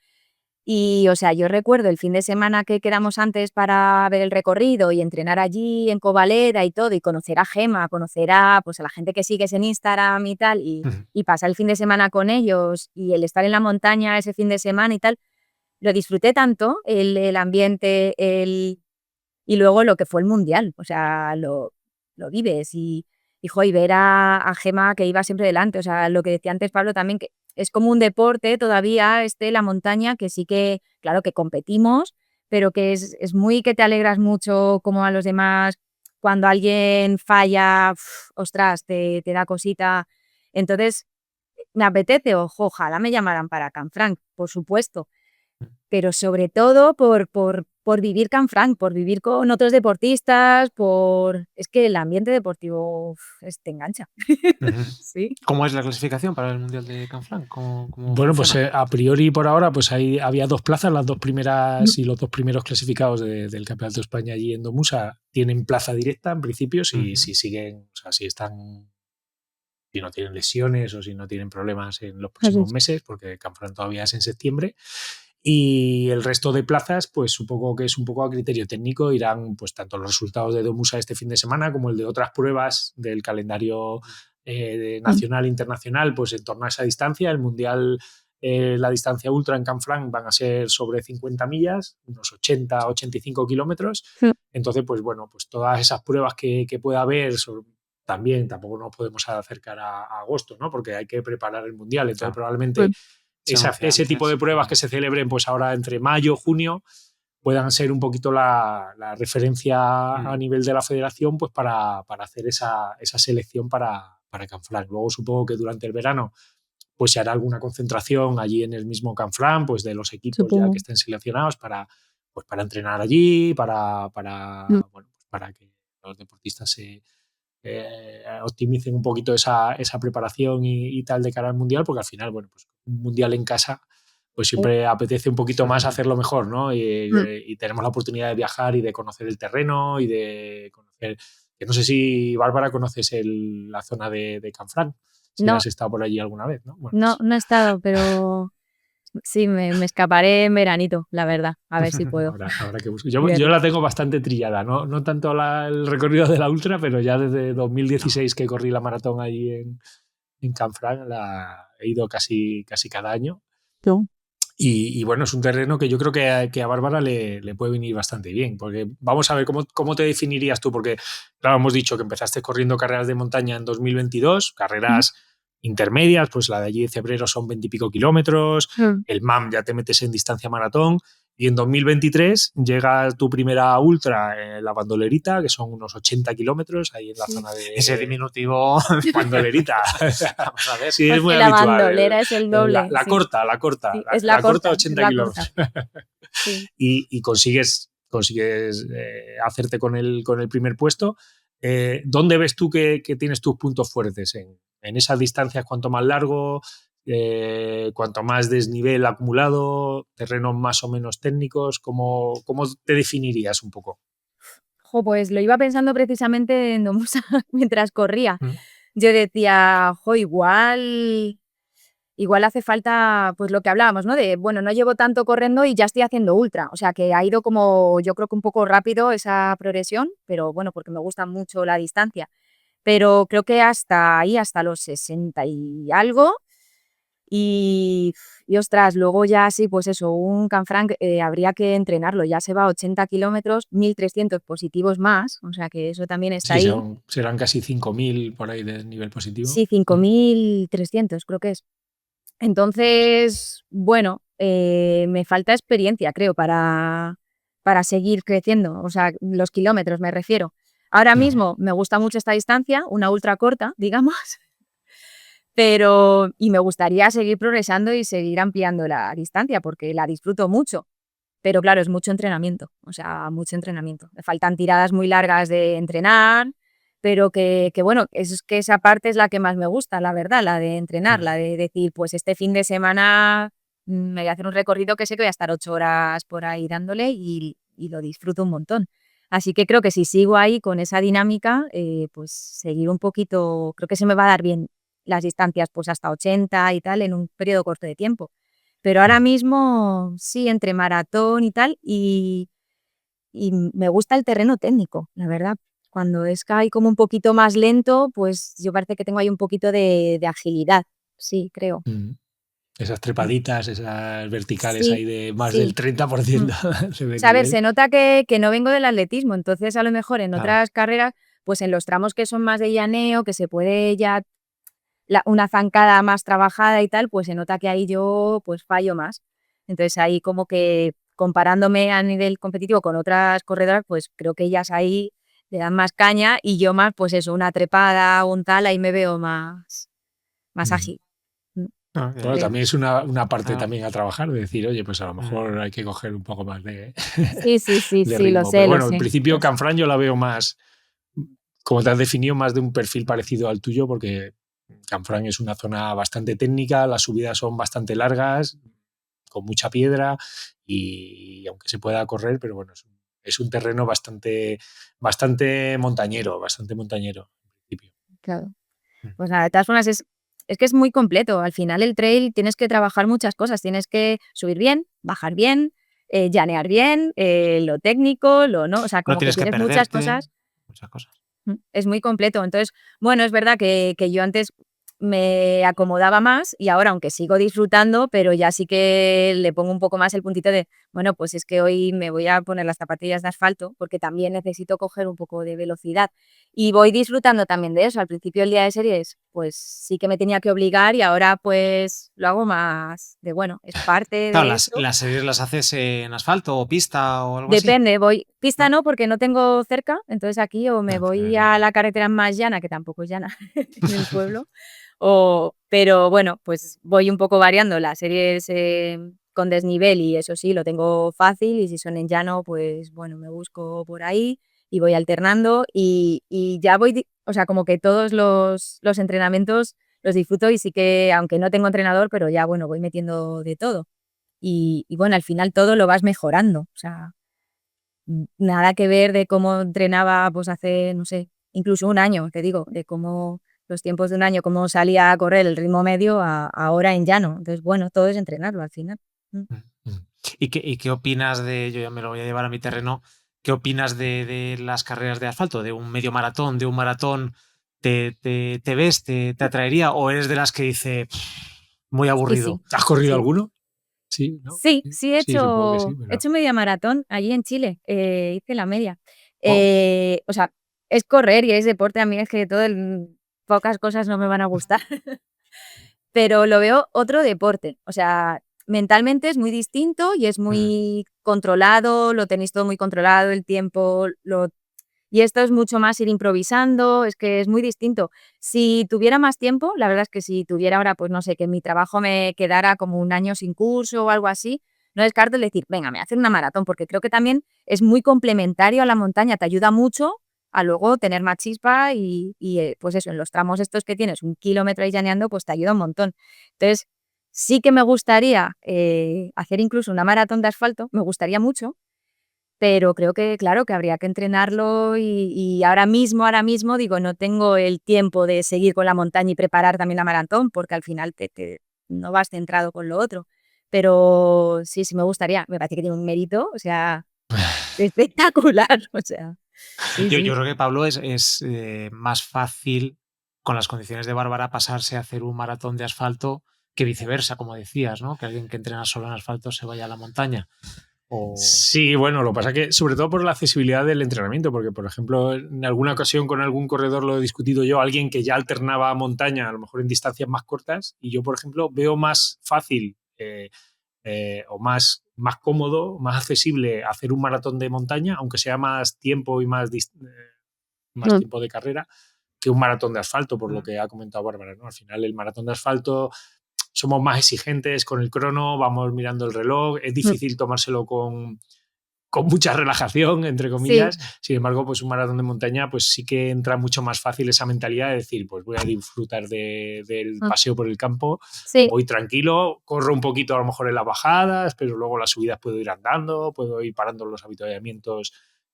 Y, o sea, yo recuerdo el fin de semana que quedamos antes para ver el recorrido y entrenar allí en Covaleda y todo, y conocer a Gema, conocer pues, a la gente que sigues en Instagram y tal, y pasar el fin de semana con ellos, y el estar en la montaña ese fin de semana y tal, lo disfruté tanto, el ambiente, y luego lo que fue el Mundial, o sea, lo vives y ver a Gema que iba siempre delante, o sea, lo que decía antes Pablo también, que es como un deporte todavía, la montaña, que sí que, claro, que competimos, pero que es muy que te alegras mucho como a los demás, cuando alguien falla, ostras, te da cosita. Entonces, me apetece, ojalá me llamaran para Canfranc, por supuesto, pero sobre todo por vivir Canfranc, por vivir con otros deportistas, es que el ambiente deportivo te engancha. Sí. ¿Cómo es la clasificación para el Mundial de Canfranc? ¿Cómo Bueno, pues funciona? a priori por ahora pues había 2 plazas, las 2 primeras y los 2 primeros clasificados del Campeonato de España allí en Domusa tienen plaza directa en principio si siguen, o sea, si no tienen lesiones o si no tienen problemas en los próximos meses, porque Canfranc todavía es en septiembre. Y el resto de plazas, pues supongo que es un poco a criterio técnico, irán pues tanto los resultados de Domusa este fin de semana como el de otras pruebas del calendario nacional e internacional, pues en torno a esa distancia. El Mundial, la distancia ultra en Canfranc van a ser sobre 50 millas, unos 80-85 kilómetros. Entonces, pues bueno, pues todas esas pruebas que pueda haber también tampoco nos podemos acercar a agosto, ¿no? Porque hay que preparar el Mundial. Entonces, probablemente ese tipo de pruebas que se celebren pues ahora entre mayo, junio, puedan ser un poquito la referencia a nivel de la federación pues para hacer esa selección para Canfranc. Luego supongo que durante el verano pues se hará alguna concentración allí en el mismo Canfranc, pues de los equipos ya que estén seleccionados para entrenar allí, para que los deportistas se optimicen un poquito esa preparación y tal de cara al Mundial, porque al final, bueno, pues un Mundial en casa pues siempre apetece un poquito más hacerlo mejor, ¿no? Y tenemos la oportunidad de viajar y de conocer el terreno y de conocer, que no sé si, Bárbara, conoces la zona de Canfranc, si No. has estado por allí alguna vez, ¿no? Bueno, No he estado, pero sí, me escaparé en veranito, la verdad, a ver si puedo. Habrá que buscar. Yo la tengo bastante trillada, no tanto el recorrido de la ultra, pero ya desde 2016 que corrí la maratón allí en Canfranc, he ido casi cada año. Y bueno, es un terreno que yo creo que a Bárbara le puede venir bastante bien, porque vamos a ver cómo te definirías tú, porque claro, hemos dicho que empezaste corriendo carreras de montaña en 2022, carreras intermedias, pues la de allí de Cebrero son 20 y pico kilómetros, el MAM ya te metes en distancia maratón, y en 2023 llega tu primera ultra, la Bandolerita, que son unos 80 kilómetros, ahí en la zona de... Ese diminutivo. Bandolerita. Vamos a ver. Sí, es muy la habitual. bandolera es el doble. La corta. Sí, es la corta, 80 kilómetros. Sí. Y consigues hacerte con el primer puesto. ¿Dónde ves tú que tienes tus puntos fuertes? En esas distancias, cuanto más largo, cuanto más desnivel acumulado, terrenos más o menos técnicos, ¿cómo te definirías un poco? Pues lo iba pensando precisamente en Domusa mientras corría. Yo decía, igual hace falta, pues lo que hablábamos, ¿no? De, bueno, no llevo tanto corriendo y ya estoy haciendo ultra. O sea, que ha ido como, yo creo que un poco rápido esa progresión, pero bueno, porque me gusta mucho la distancia. Pero creo que hasta ahí, hasta los 60 y algo. Y ostras, luego ya sí, pues eso, un Canfranc habría que entrenarlo. Ya se va a 80 kilómetros, 1.300 positivos más. O sea, que eso también está ahí. Serán casi 5.000 por ahí de nivel positivo. Sí, 5.300 creo que es. Entonces, bueno, me falta experiencia, creo, para seguir creciendo. O sea, los kilómetros me refiero. Ahora mismo me gusta mucho esta distancia, una ultra corta, digamos, y me gustaría seguir progresando y seguir ampliando la distancia porque la disfruto mucho. Pero claro, es mucho entrenamiento, o sea, mucho entrenamiento. Me faltan tiradas muy largas de entrenar, pero que bueno, es que esa parte es la que más me gusta, la verdad, la de entrenar, la de decir, pues este fin de semana me voy a hacer un recorrido que sé que voy a estar 8 horas por ahí dándole y y lo disfruto un montón. Así que creo que si sigo ahí con esa dinámica, pues seguir un poquito, creo que se me va a dar bien las distancias pues hasta 80 y tal en un periodo corto de tiempo. Pero ahora mismo sí, entre maratón y tal, y me gusta el terreno técnico, la verdad. Cuando es que hay como un poquito más lento, pues yo parece que tengo ahí un poquito de agilidad, sí, creo. Esas Mm. trepaditas, esas verticales ahí Sí, de más del sí. 30% de O sea, a ver, desnivel. se nota que no vengo del atletismo, entonces a lo mejor en Claro. otras carreras, pues en los tramos que son más de llaneo, que se puede ya una zancada más trabajada y tal, pues se nota que ahí yo pues fallo más. Entonces ahí como que comparándome a nivel competitivo con otras corredoras, pues creo que ellas ahí le dan más caña y yo más, pues eso, una trepada, un tal, ahí me veo más Ujú. ágil. Mm, Bueno, creo. también es una parte Claro. también a trabajar, de decir, oye, pues a lo Mm. mejor hay que coger un poco más de, Sí, sí, sí, de sí, lo ritmo. Pero sé, lo bueno, en sé. principio Canfrán yo la veo más, como te has definido, más de un perfil parecido al tuyo, porque Canfrán es una zona bastante técnica, las subidas son bastante largas, con mucha piedra y aunque se pueda correr, pero bueno, es un terreno bastante montañero, en principio. Claro. Mm. Pues nada, de todas formas es que es muy completo. Al final el trail tienes que trabajar muchas cosas. Tienes que subir bien, bajar bien, llanear bien, lo técnico, lo no. O sea, No como que tienes que tienes muchas perderte, cosas. muchas cosas. Es muy completo. Entonces, bueno, es verdad que yo antes me acomodaba más y ahora, aunque sigo disfrutando, pero ya sí que le pongo un poco más el puntito de, bueno, pues es que hoy me voy a poner las zapatillas de asfalto porque también necesito coger un poco de velocidad. Y voy disfrutando también de eso. Al principio el día de series, pues sí que me tenía que obligar y ahora pues lo hago más de, bueno, es parte Claro, de esto. las series las haces en asfalto o pista o algo así, Depende, pista ¿no? no, porque no tengo cerca, entonces aquí o me Al final voy no. a la carretera más llana, que tampoco es llana en el pueblo, pero bueno, pues voy un poco variando las series, con desnivel y eso sí, lo tengo fácil y si son en llano, pues bueno, me busco por ahí y voy alternando y ya o sea, como que todos los entrenamientos los disfruto y sí que, aunque no tengo entrenador, pero ya bueno, voy metiendo de todo. Y bueno, al final todo lo vas mejorando, o sea, nada que ver de cómo entrenaba, pues hace, no sé, incluso un año, te digo, de cómo los tiempos de un año, cómo salía a correr el ritmo medio a ahora en llano. Entonces, bueno, todo es entrenarlo al final. Mm. ¿Y qué opinas de, yo ya me lo voy a llevar a mi terreno, qué opinas de las carreras de asfalto, de un medio maratón, de un maratón? ¿Te ves, te atraería o eres de las que dice "Pff, muy Sí, sí, aburrido"? ¿Has corrido sí. alguno? Sí, ¿no? Sí, Sí, sí sí, supongo que sí, he pero... hecho media maratón allí en Chile, hice la media. Wow. O sea, es correr y es deporte, a mí es que pocas cosas no me van a gustar. Pero lo veo otro deporte, o sea, mentalmente es muy distinto y es muy controlado, lo tenéis todo muy controlado, el tiempo, y esto es mucho más ir improvisando, es que es muy distinto. Si tuviera más tiempo, la verdad es que si tuviera ahora, pues no sé, que mi trabajo me quedara como un año sin curso o algo así, no descarto el decir, venga, me voy a hacer una maratón, porque creo que también es muy complementario a la montaña, te ayuda mucho a luego tener más chispa pues eso, en los tramos estos que tienes 1 kilómetro ahí llaneando, pues te ayuda un montón. Entonces, sí que me gustaría hacer incluso una maratón de asfalto, me gustaría mucho, pero creo que, claro, que habría que entrenarlo y ahora mismo, digo, no tengo el tiempo de seguir con la montaña y preparar también la maratón, porque al final no vas centrado con lo otro. Pero sí, sí me gustaría, me parece que tiene un mérito, o sea, espectacular, o sea, sí, Yo sí. creo que Pablo es más fácil con las condiciones de Bárbara pasarse a hacer un maratón de asfalto que viceversa, como decías, ¿no? Que alguien que entrena solo en asfalto se vaya a la montaña. O... Sí, bueno, lo que pasa es que sobre todo por la accesibilidad del entrenamiento, porque por ejemplo en alguna ocasión con algún corredor lo he discutido yo, alguien que ya alternaba montaña, a lo mejor en distancias más cortas, y yo por ejemplo veo más fácil o más cómodo, más accesible hacer un maratón de montaña, aunque sea más tiempo y más Mm. tiempo de carrera, que un maratón de asfalto, por lo que ha comentado Bárbara, ¿no? Al final el maratón de asfalto somos más exigentes con el crono, vamos mirando el reloj, es Mm. difícil tomárselo con mucha relajación, entre comillas. Sí. Sin embargo, pues un maratón de montaña, pues sí que entra mucho más fácil esa mentalidad de decir, pues voy a disfrutar del paseo por el campo, voy tranquilo, corro un poquito a lo mejor en las bajadas, pero luego las subidas puedo ir andando, puedo ir parando en los avituallamientos,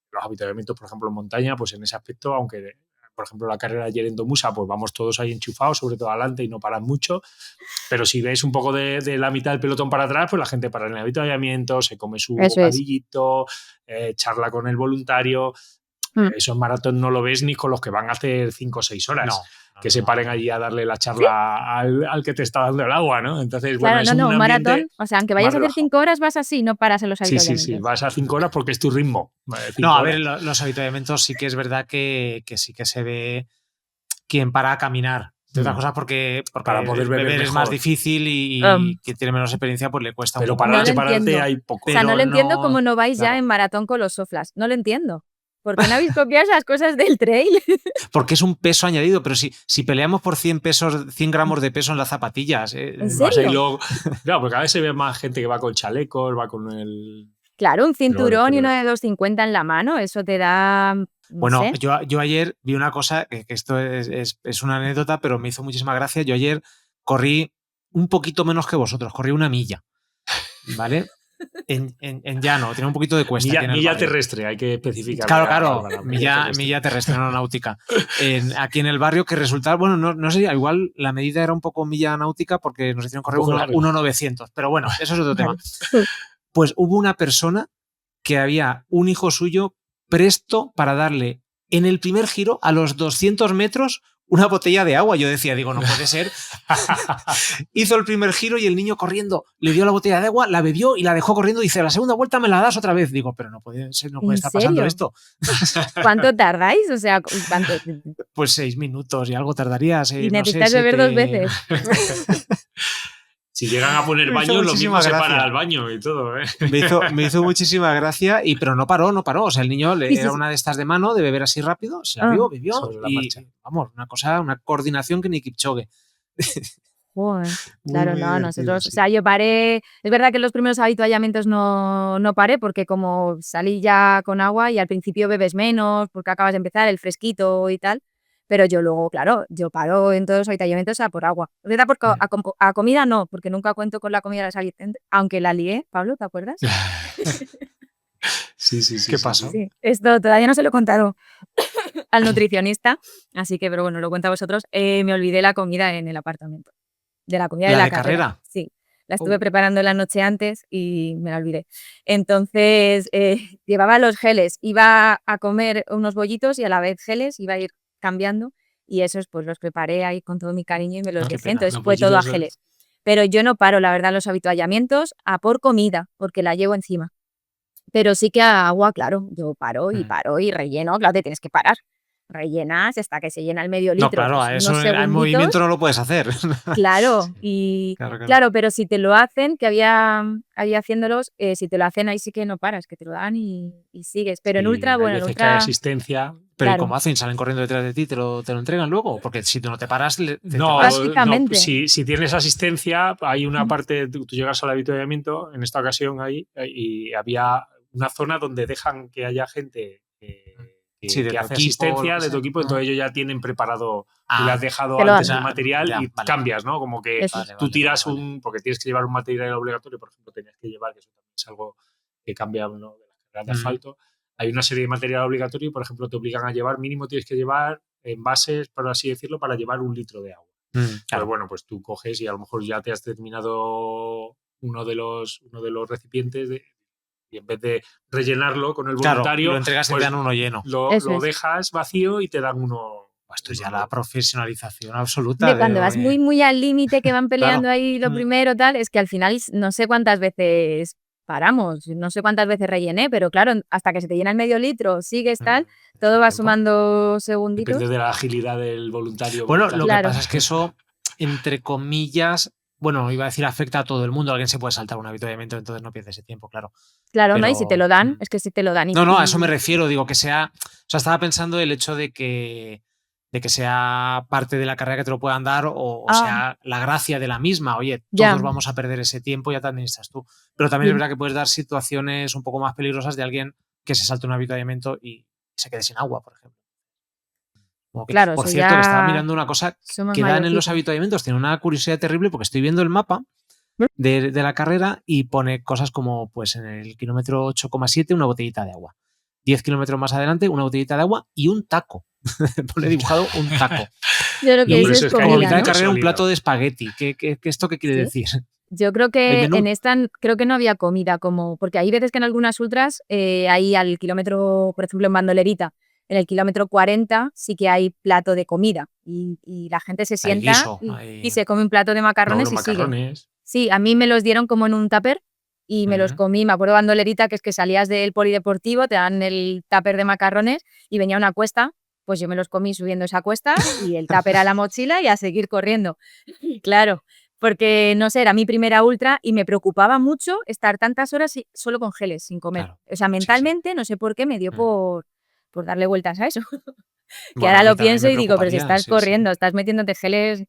por ejemplo, en montaña, pues en ese aspecto, aunque... Por ejemplo, la carrera ayer en Domusa, pues vamos todos ahí enchufados, sobre todo adelante, y no paran mucho. Pero si ves un poco de la mitad del pelotón para atrás, pues la gente para en el avituallamiento, se come su bocadillito, charla con el voluntario. Esos maratones no lo ves ni con los que van a hacer 5 o 6 horas. Que se paren allí a darle la charla al que te está dando el agua, ¿no? Entonces, claro, bueno, es un maratón, o sea, aunque vayas a hacer 5 horas, vas así, no paras en los avituallamientos. Sí, vas a 5 horas porque es tu ritmo. No, a ver, los avituallamientos sí que es verdad que sí que se ve quien para a caminar. De otras cosas porque para poder beber es más difícil y quien tiene menos experiencia pues le cuesta pero un poco. Pero pararte hay poco. O sea, no lo entiendo cómo no vais ya en maratón con los soflas. No lo entiendo. ¿Por qué no habéis copiado esas cosas del trail? Porque es un peso añadido, pero si peleamos por 100 gramos de peso en las zapatillas. ¿En serio? Claro, porque cada vez se ve más gente que va con chalecos, va con el... Claro, un cinturón y uno de 250 en la mano, eso te da... Bueno, yo ayer vi una cosa, que esto es una anécdota, pero me hizo muchísima gracia. Yo ayer corrí un poquito menos que vosotros, corrí 1 milla, ¿vale? En llano, tenía un poquito de cuesta. Milla terrestre, hay que especificar. Claro, milla terrestre, no náutica. Aquí en el barrio, que resultaba, bueno, no sé, igual la medida era un poco milla náutica porque nos hicieron correr 1.900, pero bueno, eso es otro tema. Pues hubo una persona que había un hijo suyo presto para darle en el primer giro, a los 200 metros, una botella de agua. Yo decía, no puede ser. Hizo el primer giro y el niño corriendo le dio la botella de agua, la bebió y la dejó corriendo. Dice, la segunda vuelta me la das otra vez. Digo, pero no puede ser, no puede estar pasando esto. ¿Cuánto tardáis? O sea, ¿cuánto? Pues 6 minutos y algo tardarías. Y necesitas beber 2 veces. Si llegan a poner baños, lo mismo se para al baño y todo. Me hizo muchísima gracia, pero no paró. O sea, el niño era una de estas de mano, de beber así rápido, se la bebió y vamos, una coordinación que ni Kipchoge. Joder, claro, no, nosotros, o sea, yo paré, es verdad que en los primeros avituallamientos no paré porque como salí ya con agua y al principio bebes menos porque acabas de empezar el fresquito y tal. Pero yo luego, claro, yo paro en todos los avituallamientos a por agua. A comida no, porque nunca cuento con la comida de la salida, aunque la lié, Pablo, ¿te acuerdas? Sí. ¿Qué pasó? Sí. Esto todavía no se lo he contado al nutricionista, así que, pero bueno, lo cuento a vosotros. Me olvidé la comida en el apartamento. De la comida de la carrera. Sí, la estuve preparando la noche antes y me la olvidé. Entonces, llevaba los geles, iba a comer unos bollitos y a la vez geles, iba a ir cambiando y esos pues los preparé ahí con todo mi cariño y me los dejé, entonces fue todo a geles. Pero yo no paro, la verdad, los avituallamientos a por comida, porque la llevo encima. Pero sí que a agua, claro, yo paro y relleno, claro, te tienes que parar. Rellenas hasta que se llena el medio litro. No, claro, pues eso el movimiento no lo puedes hacer. Claro, claro, pero si te lo hacen, que había haciéndolos, si te lo hacen ahí sí que no paras, que te lo dan y sigues. Pero en ultra, bueno, en ultra... asistencia... Pero ¿cómo hacen? ¿Salen corriendo detrás de ti? ¿Te lo entregan luego? Porque si tú no te paras... básicamente. Si tienes asistencia, hay una parte, tú llegas al avituallamiento, en esta ocasión ahí, y había una zona donde dejan que haya gente que hace asistencia de tu equipo, entonces ellos ya tienen preparado y le has dejado antes el material y cambias, ¿no? Como que tú tiras porque tienes que llevar un material obligatorio, por ejemplo, tenías que llevar, que eso también es algo que cambia, ¿no?, de las carreras de asfalto. Hay una serie de material obligatorio y, por ejemplo, te obligan a llevar, mínimo tienes que llevar envases, por así decirlo, para llevar 1 litro de agua. Pero bueno, pues tú coges y a lo mejor ya te has terminado uno de los recipientes y en vez de rellenarlo con el voluntario, lo entregas y te dan uno lleno. Lo dejas vacío y te dan uno. Esto es ya la profesionalización absoluta. Cuando vas muy, muy al límite, que van peleando ahí lo primero, tal, es que al final no sé cuántas veces paramos, no sé cuántas veces rellené, pero claro, hasta que se te llena el medio litro, sigues tal, todo va sumando segunditos. Depende de la agilidad del voluntario. Bueno, lo que pasa es que eso, entre comillas, bueno, iba a decir afecta a todo el mundo, alguien se puede saltar un avituallamiento, entonces no pierdes ese tiempo, claro. Claro, pero, ¿no? Y si te lo dan, es que si te lo dan. No, a eso me refiero, digo que sea... O sea, estaba pensando el hecho de que de que sea parte de la carrera que te lo puedan dar o Ah. sea la gracia de la misma. Oye, Ya. todos vamos a perder ese tiempo, ya te administras tú. Pero también es verdad que puedes dar situaciones un poco más peligrosas de alguien que se salte un avituallamiento y se quede sin agua, por ejemplo. Como que, Claro, por eso cierto, que estaba ya mirando una cosa somos que dan en los mayorcitos. avituallamientos. Tiene una curiosidad terrible porque estoy viendo el mapa de la carrera y pone cosas como, pues en el kilómetro 8,7 una botellita de agua. 10 kilómetros más adelante una botellita de agua y un taco. Pone dibujado un taco. Yo creo que Y eso es como a comida, mitad de ¿no? carrera un Sólido. plato de espagueti. ¿Esto qué quiere Sí. decir? Yo creo El que menú. en esta creo que no había comida porque hay veces que en algunas ultras hay al kilómetro, por ejemplo en Bandolerita, en el kilómetro 40 sí que hay plato de comida y la gente se Hay sienta guiso. y se come un plato de No, macarrones los y sigue. macarrones. Sí, a mí me los dieron como en un tupper y me los comí. Me acuerdo Bandolerita, que es que salías del polideportivo, te dan el tupper de macarrones y venía una cuesta, pues yo me los comí subiendo esa cuesta y el tupper a la mochila y a seguir corriendo. Claro, porque no sé, era mi primera ultra y me preocupaba mucho estar tantas horas solo con geles, sin comer. Claro. O sea, Sí, sí. mentalmente no sé por qué me dio por darle vueltas a eso. Que Bueno, ahora a mí lo también pienso me y digo, pero si preocuparía. estás Sí, sí. corriendo, estás metiéndote geles,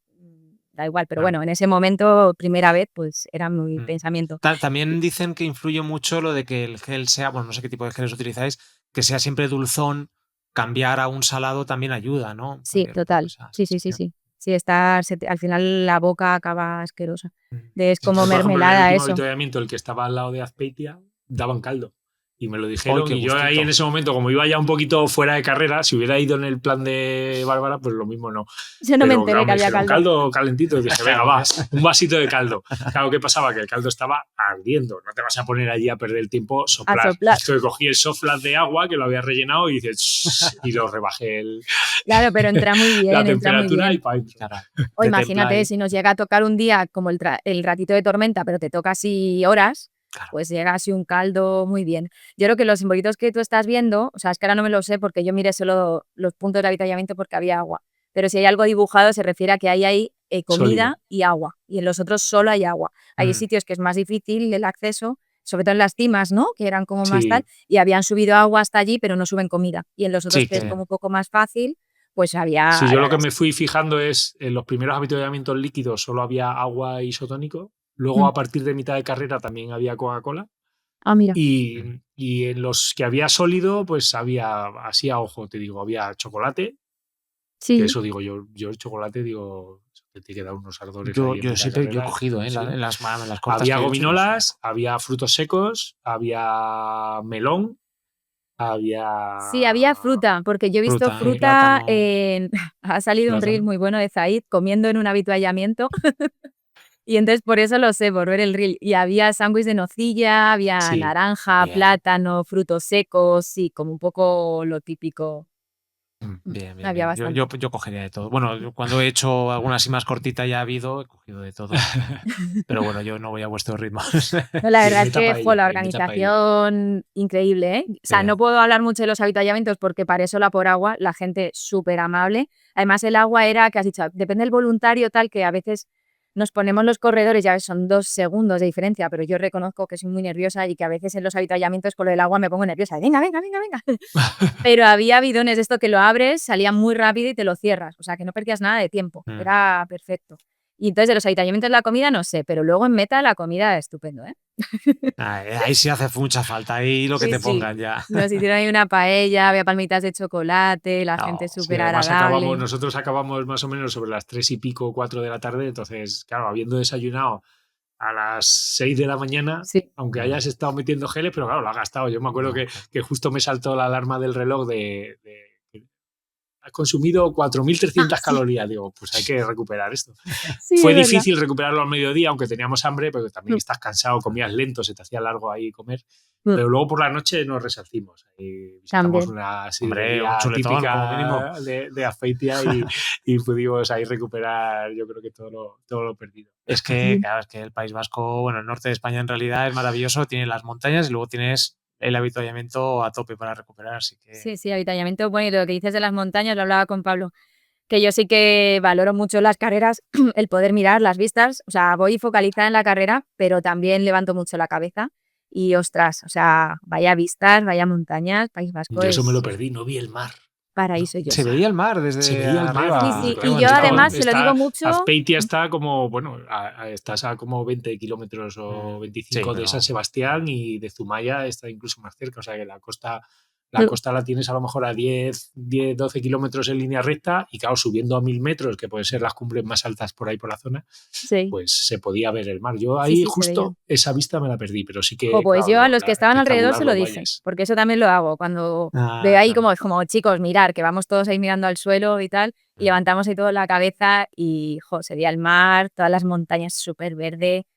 da igual. Pero Claro. bueno, en ese momento, primera vez, pues era mi pensamiento. También dicen que influye mucho lo de que el gel sea, bueno, no sé qué tipo de geles utilizáis, que sea siempre dulzón, cambiar a un salado también ayuda, ¿no? Sí, Cambiar un poco total. esa Sí. sensación. Sí, al final la boca acaba asquerosa. Es Sí, como sí. Yo, por ejemplo, en el mermelada último eso. avituallamiento, el que estaba al lado de Azpeitia, daban caldo. Y me lo ¡Ay, dijeron. qué Y yo ahí gustito! en ese momento, como iba ya un poquito fuera de carrera, si hubiera ido en el plan de Bárbara, pues lo mismo no. Yo no me Pero enteré claro, que me había dijeron caldo. caldo calentito. Y dije, venga, va, un vasito de caldo. Claro, ¿qué pasaba? Que el caldo estaba ardiendo. No te vas a poner allí a perder el tiempo, A soplar. soplar. Entonces cogí el soflas de agua que lo había rellenado y dices, y lo rebajé Claro, pero entra muy bien, la entra muy temperatura y bien. para adentro. Claro. O Te imagínate, templa si nos llega a tocar un día como el ratito de tormenta, pero te toca así horas, Claro. pues llega así un caldo muy bien. Yo creo que los simbolitos que tú estás viendo, o sea, es que ahora no me lo sé porque yo miré solo los puntos de avituallamiento porque había agua, pero si hay algo dibujado se refiere a que ahí hay comida Sólido. y agua, y en los otros solo hay agua. Hay sitios que es más difícil el acceso, sobre todo en las cimas, ¿no? Que eran como más tal, Sí, y habían subido agua hasta allí, pero no suben comida. Y en los otros Sí, que es que como un poco más fácil, pues había... sí, yo lo que me fui fijando es en los primeros avituallamientos líquidos solo había agua isotónico. Luego, a partir de mitad de carrera, también había Coca-Cola. Ah, mira. Y en los que había sólido, pues había, así a ojo, te digo, había chocolate. Que Sí. eso digo yo el chocolate, digo, te tiene que dar unos ardores yo ahí en mitad de siempre yo he carrera. cogido en Sí. las cortas Había que he hecho, gominolas, había frutos secos, había melón, había... Sí, había fruta, porque yo he visto fruta, fruta plátano, en... Ha salido un reel plátano. muy bueno de Zaid comiendo en un avituallamiento y entonces por eso lo sé, por ver el reel. Y había sándwich de nocilla, había Sí. naranja, Bien. plátano, frutos secos, sí, como un poco lo típico. Bien, bien, Había bien. bastante. Yo cogería de todo. Bueno, yo cuando he hecho alguna así más cortita ya ha habido, he cogido de todo. Pero bueno, yo no voy a vuestro ritmo. No, la Y verdad en es que meta fue la paella, organización increíble, ¿eh? O sea, Sí. no puedo hablar mucho de los avituallamientos porque para eso la por agua, la gente súper amable. Además, el agua era, que has dicho, depende del voluntario, tal, que a veces nos ponemos los corredores, ya ves, son 2 segundos de diferencia, pero yo reconozco que soy muy nerviosa y que a veces en los avituallamientos con lo del agua me pongo nerviosa. Venga. Pero había bidones de esto que lo abres, salía muy rápido y te lo cierras, o sea, que no perdías nada de tiempo, era perfecto. Y entonces de los avituallamientos de la comida no sé, pero luego en meta la comida estupendo, ¿eh? Ahí sí hace mucha falta, ahí lo que Sí, te sí. pongan ya. Nos hicieron ahí una paella, había palmitas de chocolate, la gente Oh, Sí, súper además agradable. nosotros acabamos más o menos sobre las 3 y pico, 4 de la tarde, entonces, claro, habiendo desayunado a las 6 de la mañana, Sí. aunque hayas estado metiendo geles, pero claro, lo has gastado. Yo me acuerdo No, que justo me saltó la alarma del reloj de has consumido 4.300 calorías. Digo, pues hay que recuperar esto. Sí, Fue es verdad. difícil recuperarlo al mediodía, aunque teníamos hambre, pero también estás cansado, comías lento, se te hacía largo ahí comer. Pero luego por la noche nos resarcimos. Ahí visitamos También. una Hombre, sidrería un chuletón como mínimo. típica de Azpeitia y pudimos ahí recuperar, yo creo que todo lo perdido. Es que, claro, es que el País Vasco, bueno, el norte de España en realidad es maravilloso, tiene las montañas y luego tienes el avituallamiento a tope para recuperar, así que... Sí, avituallamiento bonito. Lo que dices de las montañas, lo hablaba con Pablo, que yo sí que valoro mucho las carreras, el poder mirar las vistas. O sea, voy focalizada en la carrera, pero también levanto mucho la cabeza. Y ostras, o sea, vaya vistas, vaya montañas, País Vasco Yo eso me lo es... perdí, no vi el mar. paraíso yo. Se veía el mar desde Se veía el mar. arriba. Sí, sí, Qué y yo bonito. además se lo digo mucho. Azpeitia está como, bueno, estás a como 20 kilómetros o 25 Sí, de pero- San Sebastián, y de Zumaya está incluso más cerca. O sea que la costa Pero- la tienes a lo mejor a 10, 12 kilómetros en línea recta, y claro, subiendo a 1000 metros, que pueden ser las cumbres más altas por ahí por la zona, Sí. pues se podía ver el mar. Yo ahí Sí, se justo veía. esa vista me la perdí, pero sí que... Jo, pues claro, yo a los que estaban alrededor se lo espectacular los dije, valles. porque eso también lo hago. Cuando Ah, veo ahí claro. como chicos, mirar, que vamos todos ahí mirando al suelo y tal, y levantamos ahí toda la cabeza y se veía el mar, todas las montañas súper verde,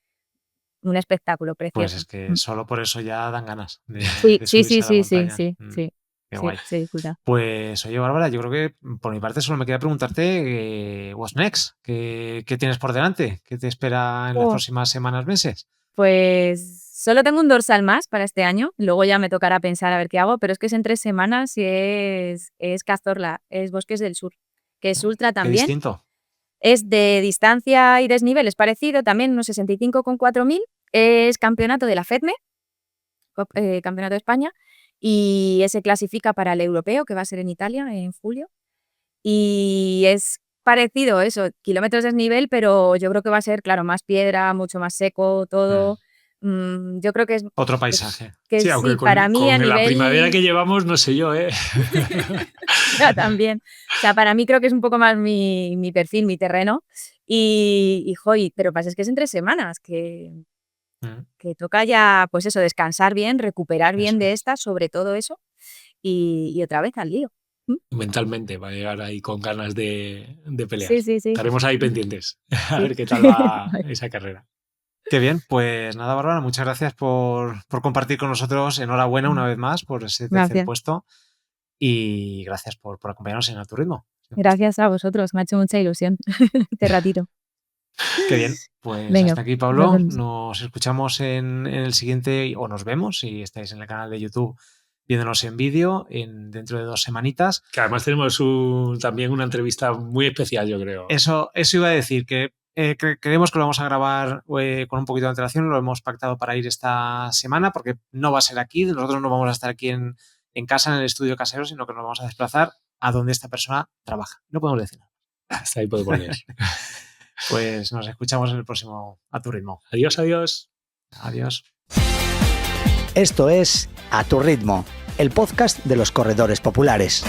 un espectáculo precioso. Pues es que solo por eso ya dan ganas de Sí, sí, subirse sí, a la sí, sí, montaña. sí, Mm, sí, Qué sí, guay. se disfruta. Pues oye, Bárbara, yo creo que por mi parte solo me queda preguntarte what's next, ¿qué tienes por delante? ¿Qué te espera en las Oh. próximas semanas, meses? Pues solo tengo un dorsal más para este año, luego ya me tocará pensar a ver qué hago, pero es que es en 3 semanas y es Cazorla, es Bosques del Sur, que es ultra Qué también. distinto. Es de distancia y desnivel, es parecido, también unos 65,4 mil. Es campeonato de la FEDME, campeonato de España, y se clasifica para el europeo, que va a ser en Italia en julio. Y es parecido eso, kilómetros de desnivel, pero yo creo que va a ser, claro, más piedra, mucho más seco, todo. Yo creo que es Otro paisaje. que Sí, aunque para mí a con la nivel primavera que llevamos, no sé yo, ¿eh? Ya, también. O sea, para mí creo que es un poco más mi perfil, mi terreno. Pero pasa es que es en 3 semanas, que toca ya, pues eso, descansar bien, recuperar bien Eso de es. esta, sobre todo eso, y otra vez al lío. Mentalmente, va a llegar ahí con ganas de pelear. Sí, sí, sí. Estaremos ahí pendientes a Sí. ver qué tal va esa carrera. Qué bien, pues nada, Bárbara, muchas gracias por compartir con nosotros. Enhorabuena una vez más por ese tercer Gracias. puesto y gracias por acompañarnos en A Tu Ritmo. Gracias a vosotros, me ha hecho mucha ilusión este ratito. Qué bien, pues Venga, hasta aquí, Pablo. nos vemos. Nos escuchamos en el siguiente, o nos vemos si estáis en el canal de YouTube viéndonos en vídeo dentro de 2 semanitas. Que además tenemos también una entrevista muy especial, yo creo. Eso iba a decir, que creemos que lo vamos a grabar con un poquito de antelación, lo hemos pactado para ir esta semana porque no va a ser aquí, nosotros no vamos a estar aquí en casa, en el estudio casero, sino que nos vamos a desplazar a donde esta persona trabaja. No podemos decir nada. Hasta ahí podemos leer. Pues nos escuchamos en el próximo A Tu Ritmo. Adiós, adiós. Adiós. Esto es A Tu Ritmo, el podcast de los corredores populares.